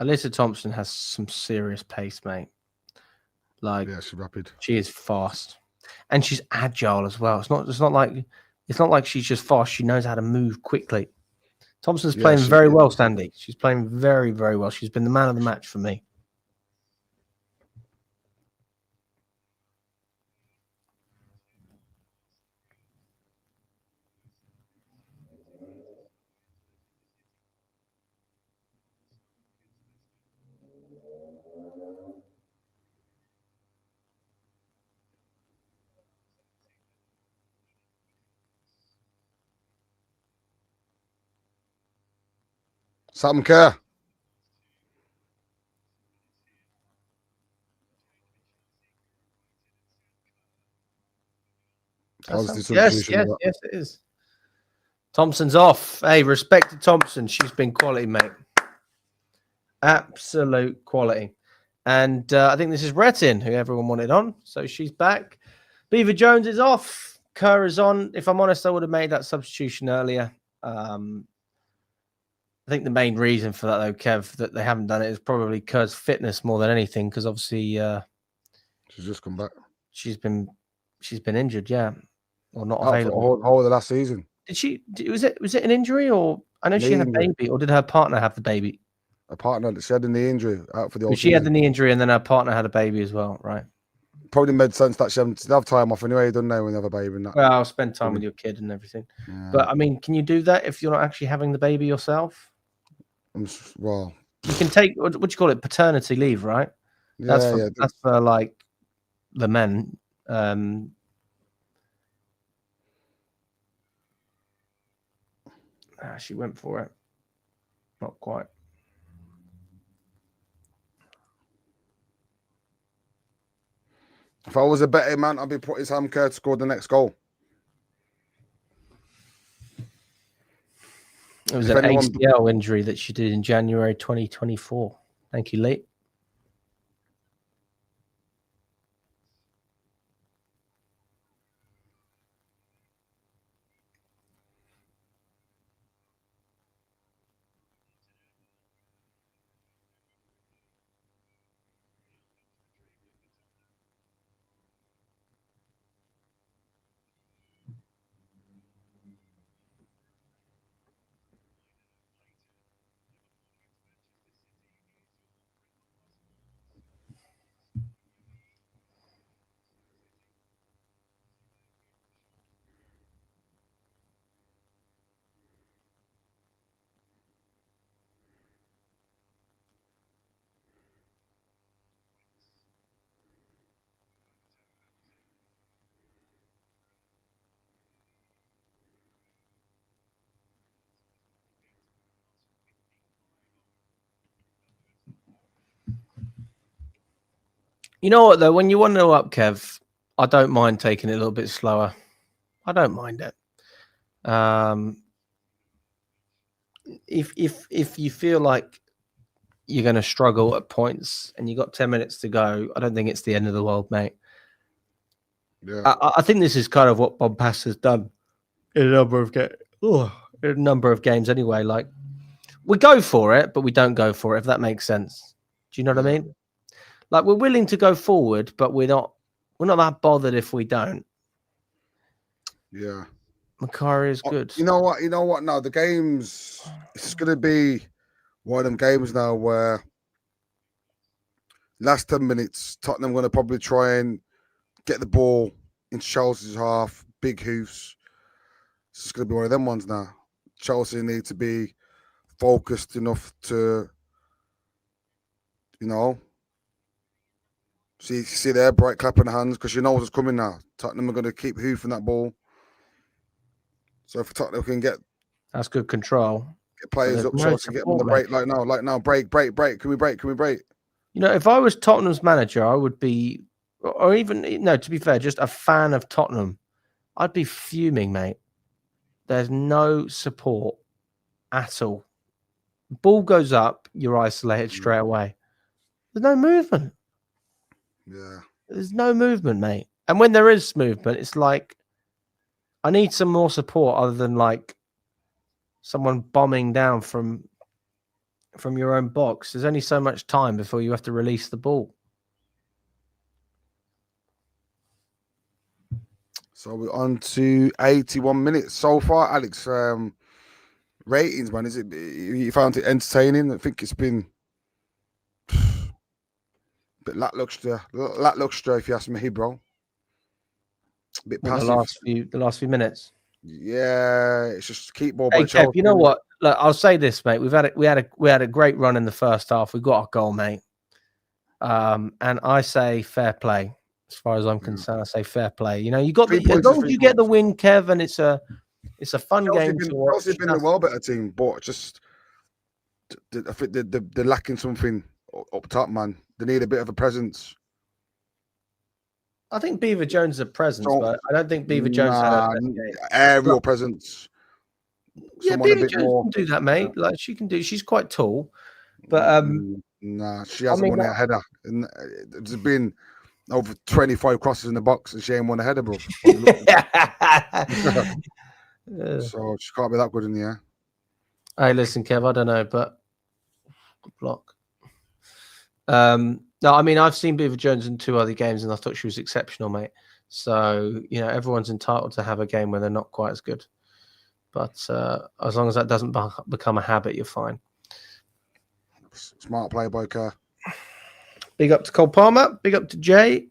Alyssa Thompson has some serious pace, mate. Like, Yeah, she's rapid. she is fast, and she's agile as well. It's not like she's just fast. She knows how to move quickly. Thompson's playing very well, Sandy. She's playing very, very well. She's been the man of the match for me. Sam Kerr. Yes, it is. Thompson's off. Hey, respect to Thompson. She's been quality, mate. Absolute quality. And I think this is Retin, who everyone wanted on. So she's back. Beaver Jones is off. Kerr is on. If I'm honest, I would have made that substitution earlier. I think the main reason for that, though, Kev, that they haven't done it is probably Kerr's fitness more than anything, because obviously she's just come back. She's been injured, yeah, or not out available. for whole of the last season. Did she? Was it an injury, or I know she had a baby, or did her partner have the baby? A partner that she had a knee injury out for the whole She had the knee injury, and then her partner had a baby as well, right? Probably made sense that she doesn't have time off anyway, doesn't they, when they have a baby and that. Well, I'll spend time with your kid and everything. Yeah. But I mean, can you do that if you're not actually having the baby yourself? Well, you can take what do you call it, paternity leave, right? Yeah, that's for like the men. She went for it. Not quite. If I was a betting man, I'd be putting Sam Kerr to score the next goal. It was an ACL injury that she did in January 2024. Thank you, Lee. You know what though? When you 1-0 up, Kev, I don't mind taking it a little bit slower. I don't mind it. If you feel like you're going to struggle at points and you got 10 minutes to go, I don't think it's the end of the world, mate. Yeah. I think this is kind of what Bob Pass has done in a number of games anyway. Like, we go for it, but we don't go for it, if that makes sense. Do you know what I mean? Like, we're willing to go forward, but we're not that bothered if we don't. Yeah. Macari is good. You know what? Now the games, it's going to be one of them games now where last 10 minutes, Tottenham going to probably try and get the ball into Chelsea's half, big hoofs. It's just going to be one of them ones now. Chelsea need to be focused enough to, see their bright clapping hands because you know what's coming now. Tottenham are going to keep hoofing that ball. So if Tottenham can get That's good control. players up, Chelsea can get them on the break like now, break. Can we break? You know, if I was Tottenham's manager, I would be, or even, to be fair, just a fan of Tottenham, I'd be fuming, mate. There's no support at all. Ball goes up, you're isolated straight away. There's no movement. Yeah. There's no movement, mate. And when there is movement, it's like, I need some more support other than like someone bombing down from your own box. There's only so much time before you have to release the ball. So we're on to 81 minutes so far, Alex. Ratings, man. You found it entertaining? I think it's been a bit lackluster, if you ask me, bro. A bit passive. The last few minutes. Yeah, it's just keep ball. Hey, Kev, you know what? Look, I'll say this, mate. We had a great run in the first half. We got a goal, mate. And I say fair play. As far as I'm concerned, I say fair play. You know, you got as long as you get the win, Kev, and it's a fun game to watch. Chelsea have been the well better team, but just I think they're lacking something up top, man. They need a bit of a presence. I think Beaver Jones is a presence, but I don't think Beaver Jones had a best game. Aerial presence. Yeah, Beaver Jones can do that, mate. Like she can do. She's quite tall, but she hasn't won a header. And there's been over 25 crosses in the box, and she ain't won a header, bro. So she can't be that good in the air. Hey, listen, Kev, I don't know, but block. No, I mean, I've seen Beaver Jones in 2 other games, and I thought she was exceptional, mate. So, everyone's entitled to have a game where they're not quite as good. But as long as that doesn't become a habit, you're fine. Smart play by Kerr. Big up to Cole Palmer. Big up to Jay.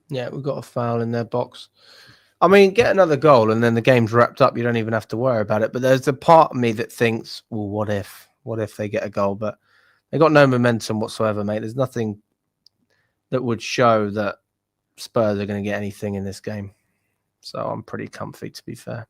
Yeah, we've got a foul in their box. I mean, get another goal and then the game's wrapped up. You don't even have to worry about it. But there's a part of me that thinks, well, what if? What if they get a goal? But they got no momentum whatsoever, mate. There's nothing that would show that Spurs are going to get anything in this game. So I'm pretty comfy, to be fair.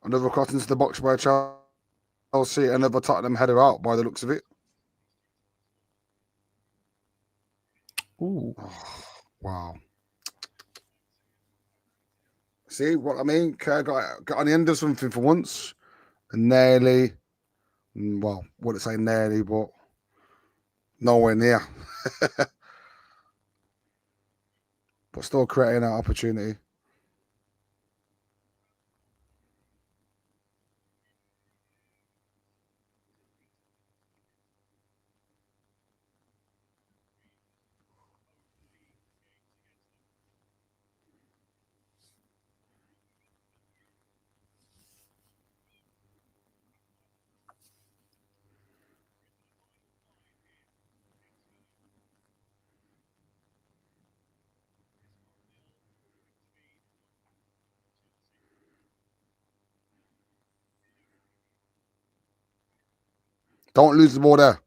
Another cross into the box by Chelsea, another Tottenham header out by the looks of it. Ooh. Oh, wow. See what I mean? Kerr got on the end of something for once. And nearly, well, wouldn't say nearly, but nowhere near. but still creating that opportunity. Don't lose the ball there.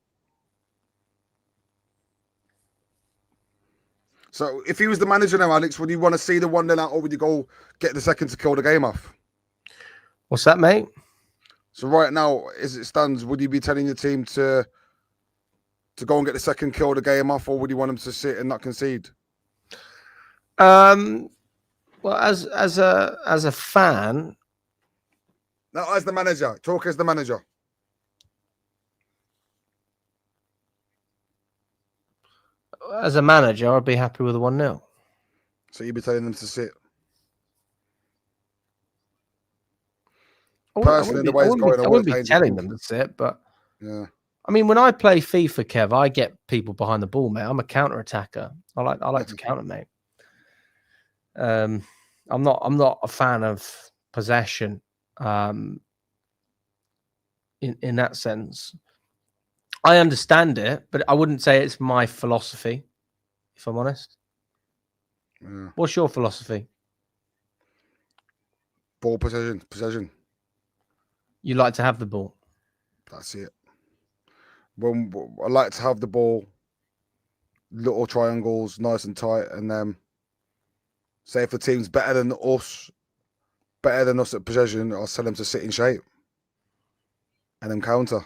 So if he was the manager now, Alex, would you want to see the 1-0 out, or would you go get the second to kill the game off? What's that, mate? So right now, as it stands, would you be telling your team to go and get the second, kill the game off, or would you want them to sit and not concede? Well, as a fan, No, as the manager. Talk as the manager. as a manager, I'd be happy with a 1-0. So you'd be telling them to sit. I Personally, the way it's going, I wouldn't be telling them to sit, but yeah. I mean, when I play FIFA, Kev, I get people behind the ball, mate. I'm a counter attacker. I like to counter, mate. I'm not a fan of possession. In that sense, I understand it, but I wouldn't say it's my philosophy. If I'm honest, Yeah. What's your philosophy? Ball possession. You like to have the ball. That's it. When I like to have the ball, little triangles, nice and tight, and then say if the team's better than us at possession, I'll tell them to sit in shape and then counter.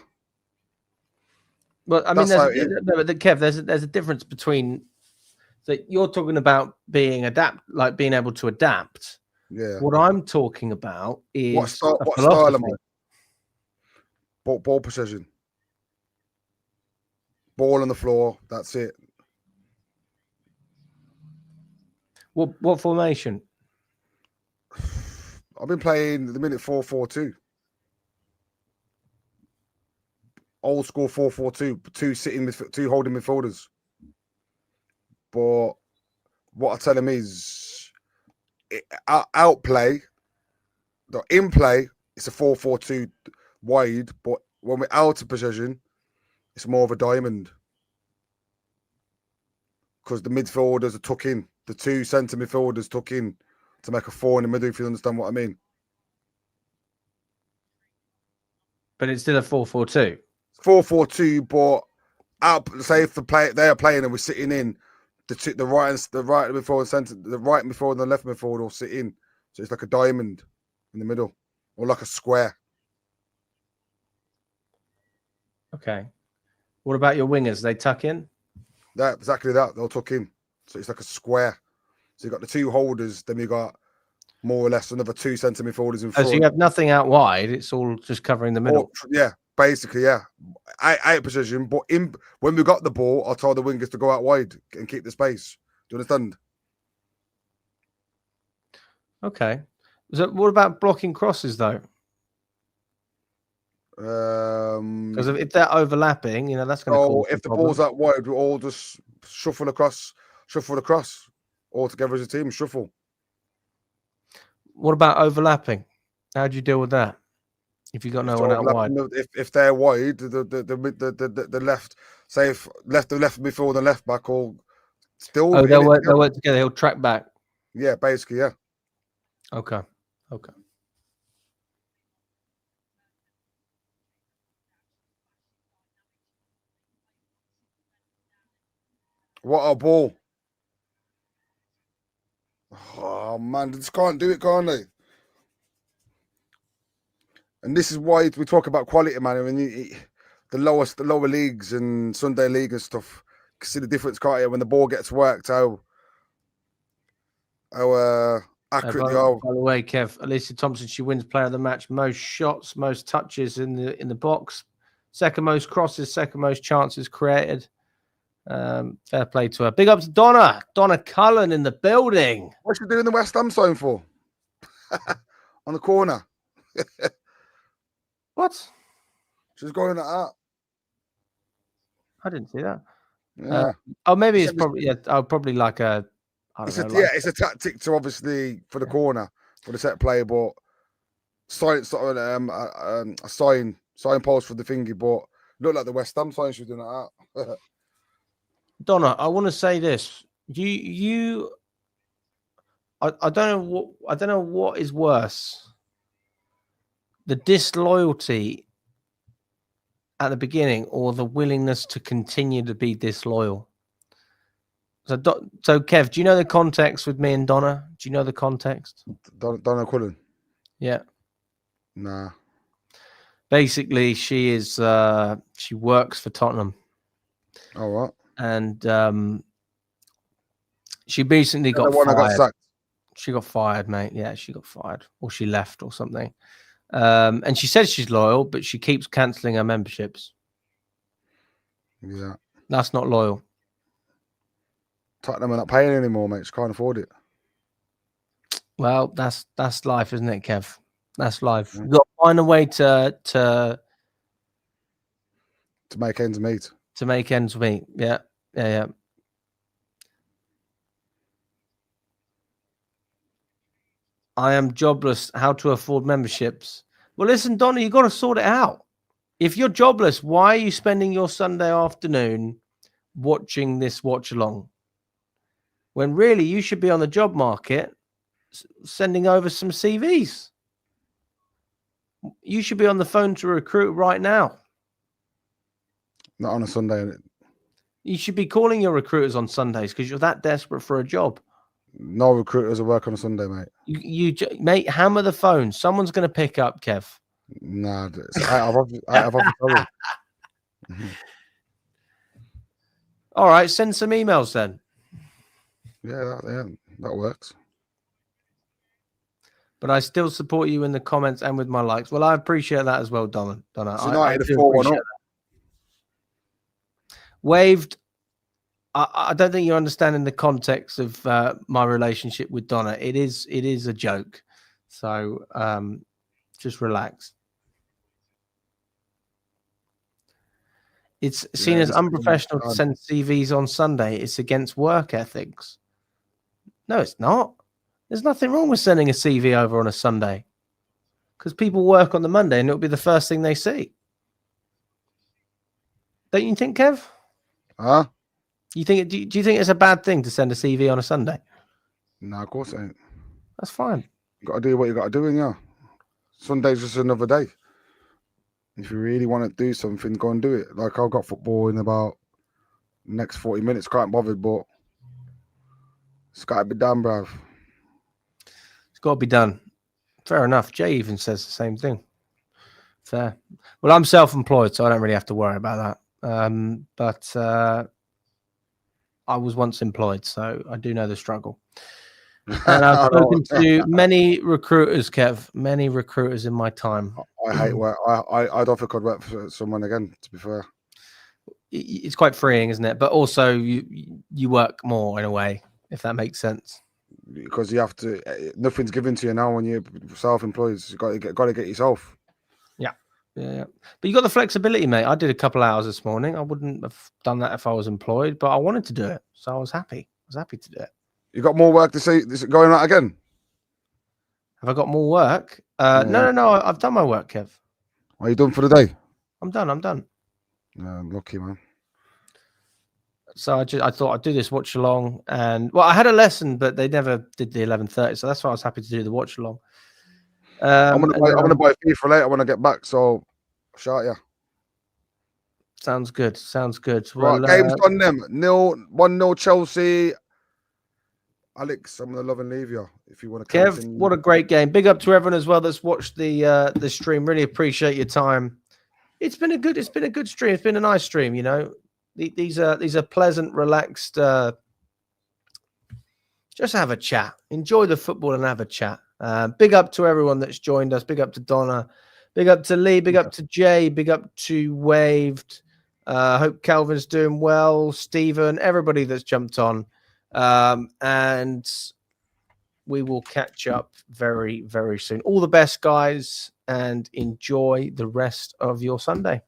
Well, I mean, Kev, there's a difference between that. You're talking about being able to adapt. Yeah. What I'm talking about is what style am I? Ball possession. Ball on the floor. That's it. What formation? I've been playing the minute 4-4-2. Old school 4-4-2. Two holding midfielders. But what I tell them is, outplay. In play, it's a 4-4-2 wide, but when we're out of possession, it's more of a diamond. Because the midfielders are tucked in. The two centre midfielders tuck in to make a 4 in the middle, if you understand what I mean. But it's still a 4-4-2. 4-4-2, but say if they are playing and we're sitting in, the right midfield centre, the right midfield and the left midfield will sit in. So it's like a diamond in the middle, or like a square. Okay. What about your wingers? They tuck in? Yeah, exactly that. They'll tuck in. So it's like a square. So you've got the two holders, then you've got more or less another 2 centre midfielders in front. So you have nothing out wide. It's all just covering the middle. Yeah, basically, yeah. Out position, but when we got the ball, I told the wingers to go out wide and keep the space. Do you understand? Okay. So what about blocking crosses, though? Because if they're overlapping, that's going to cause if the problems. ball's out wide, we'll all just shuffle across all together as a team. Shuffle. What about overlapping? How do you deal with that? If you got no one out wide, if they're wide, the left, say if the left midfield and the left back all still. Oh, they'll work together. He'll track back. Yeah, basically, yeah. Okay. What a ball! Oh man, they just can't do it, can't they? And this is why we talk about quality, man. I mean, the lower leagues and Sunday League and stuff. You can see the difference, can't you? When the ball gets worked, how accurate they are. By the way, Kev, Alicia Thompson, she wins player of the match, most shots, most touches in the box, second most crosses, second most chances created. Fair play to her. Big up to Donna. Donna Cullen in the building. What's she doing the West Ham sign for? On the corner. What? She's going at that. I didn't see that. Yeah. Maybe it's probably probably like a. It's a tactic to obviously for the corner for the set play, but sign sort of a sign post for the thingy, but look like the West Ham sign she's doing at that. Donna, I want to say this. I don't know what is worse. The disloyalty at the beginning or the willingness to continue to be disloyal. So Kev, do you know the context with me and Donna? Do you know the context? Donna Cullen. Yeah. Nah. Basically, she works for Tottenham. All right. And she recently got fired. She got fired, mate. Yeah, she got fired, or she left, or something. And she says she's loyal, but she keeps cancelling her memberships. Yeah, that's not loyal. Tottenham are not paying anymore, mate. She can't afford it. Well, that's life, isn't it, Kev? That's life. Yeah. You've got to find a way to make ends meet. To make ends meet. Yeah. I am jobless. How to afford memberships? Well, listen, Donna, you got to sort it out. If you're jobless, why are you spending your Sunday afternoon watching this watch along? When really you should be on the job market sending over some CVs. You should be on the phone to recruit right now. Not on a Sunday. You should be calling your recruiters on Sundays because you're that desperate for a job. No recruiters will work on a Sunday, mate. You mate, hammer the phone. Someone's going to pick up, Kev. Nah, I've All right, send some emails then. Yeah, that works. But I still support you in the comments and with my likes. Well, I appreciate that as well, Donna. I do appreciate that. Waved. I don't think you're understanding the context of my relationship with Donna. It is a joke. So just relax. It's seen as unprofessional to send CVs on Sunday. It's against work ethics. No, it's not. There's nothing wrong with sending a CV over on a Sunday because people work on the Monday and it'll be the first thing they see. Don't you think, Kev? Huh? Do you think it's a bad thing to send a CV on a Sunday? No, of course it ain't. That's fine. You got to do what you got to do, and yeah. Sunday's just another day. If you really want to do something, go and do it. Like, I've got football in about next 40 minutes. Can't bother, but it's got to be done, bruv. It's got to be done. Fair enough. Jay even says the same thing. Fair. Well, I'm self-employed, so I don't really have to worry about that. But I was once employed, so I do know the struggle. And I've spoken to many recruiters, Kev, many recruiters in my time. I hate work. I don't think I'd work for someone again, to be fair. It's quite freeing, isn't it? But also you work more in a way, if that makes sense. Because you have to, nothing's given to you now when you're self-employed. You got to get yourself. Yeah. But you got the flexibility, mate. I did a couple hours this morning. I wouldn't have done that if I was employed, but I wanted to do it. So I was happy. I was happy to do it. You got more work to see? Is it going out again? Have I got more work? No. I've done my work, Kev. Are you done for the day? I'm done. Lucky, man. So I thought I'd do this watch along, and well, I had a lesson, but they never did the 11:30, so that's why I was happy to do the watch along. I'm gonna buy a FIFA later when I get back, so shout ya. Sounds good. Right, game's on them. 1-0 Chelsea. Alex, I'm gonna love and leave you if you want to. Kev, what a great game! Big up to everyone as well that's watched the stream. Really appreciate your time. It's been a good stream. It's been a nice stream. You know, these are pleasant, relaxed. Just have a chat. Enjoy the football and have a chat. Big up to everyone that's joined us. Big up to Donna. Big up to Lee. Big up to Jay. Big up to Waved. Hope Calvin's doing well. Stephen, everybody that's jumped on. And we will catch up very, very soon. All the best, guys, and enjoy the rest of your Sunday.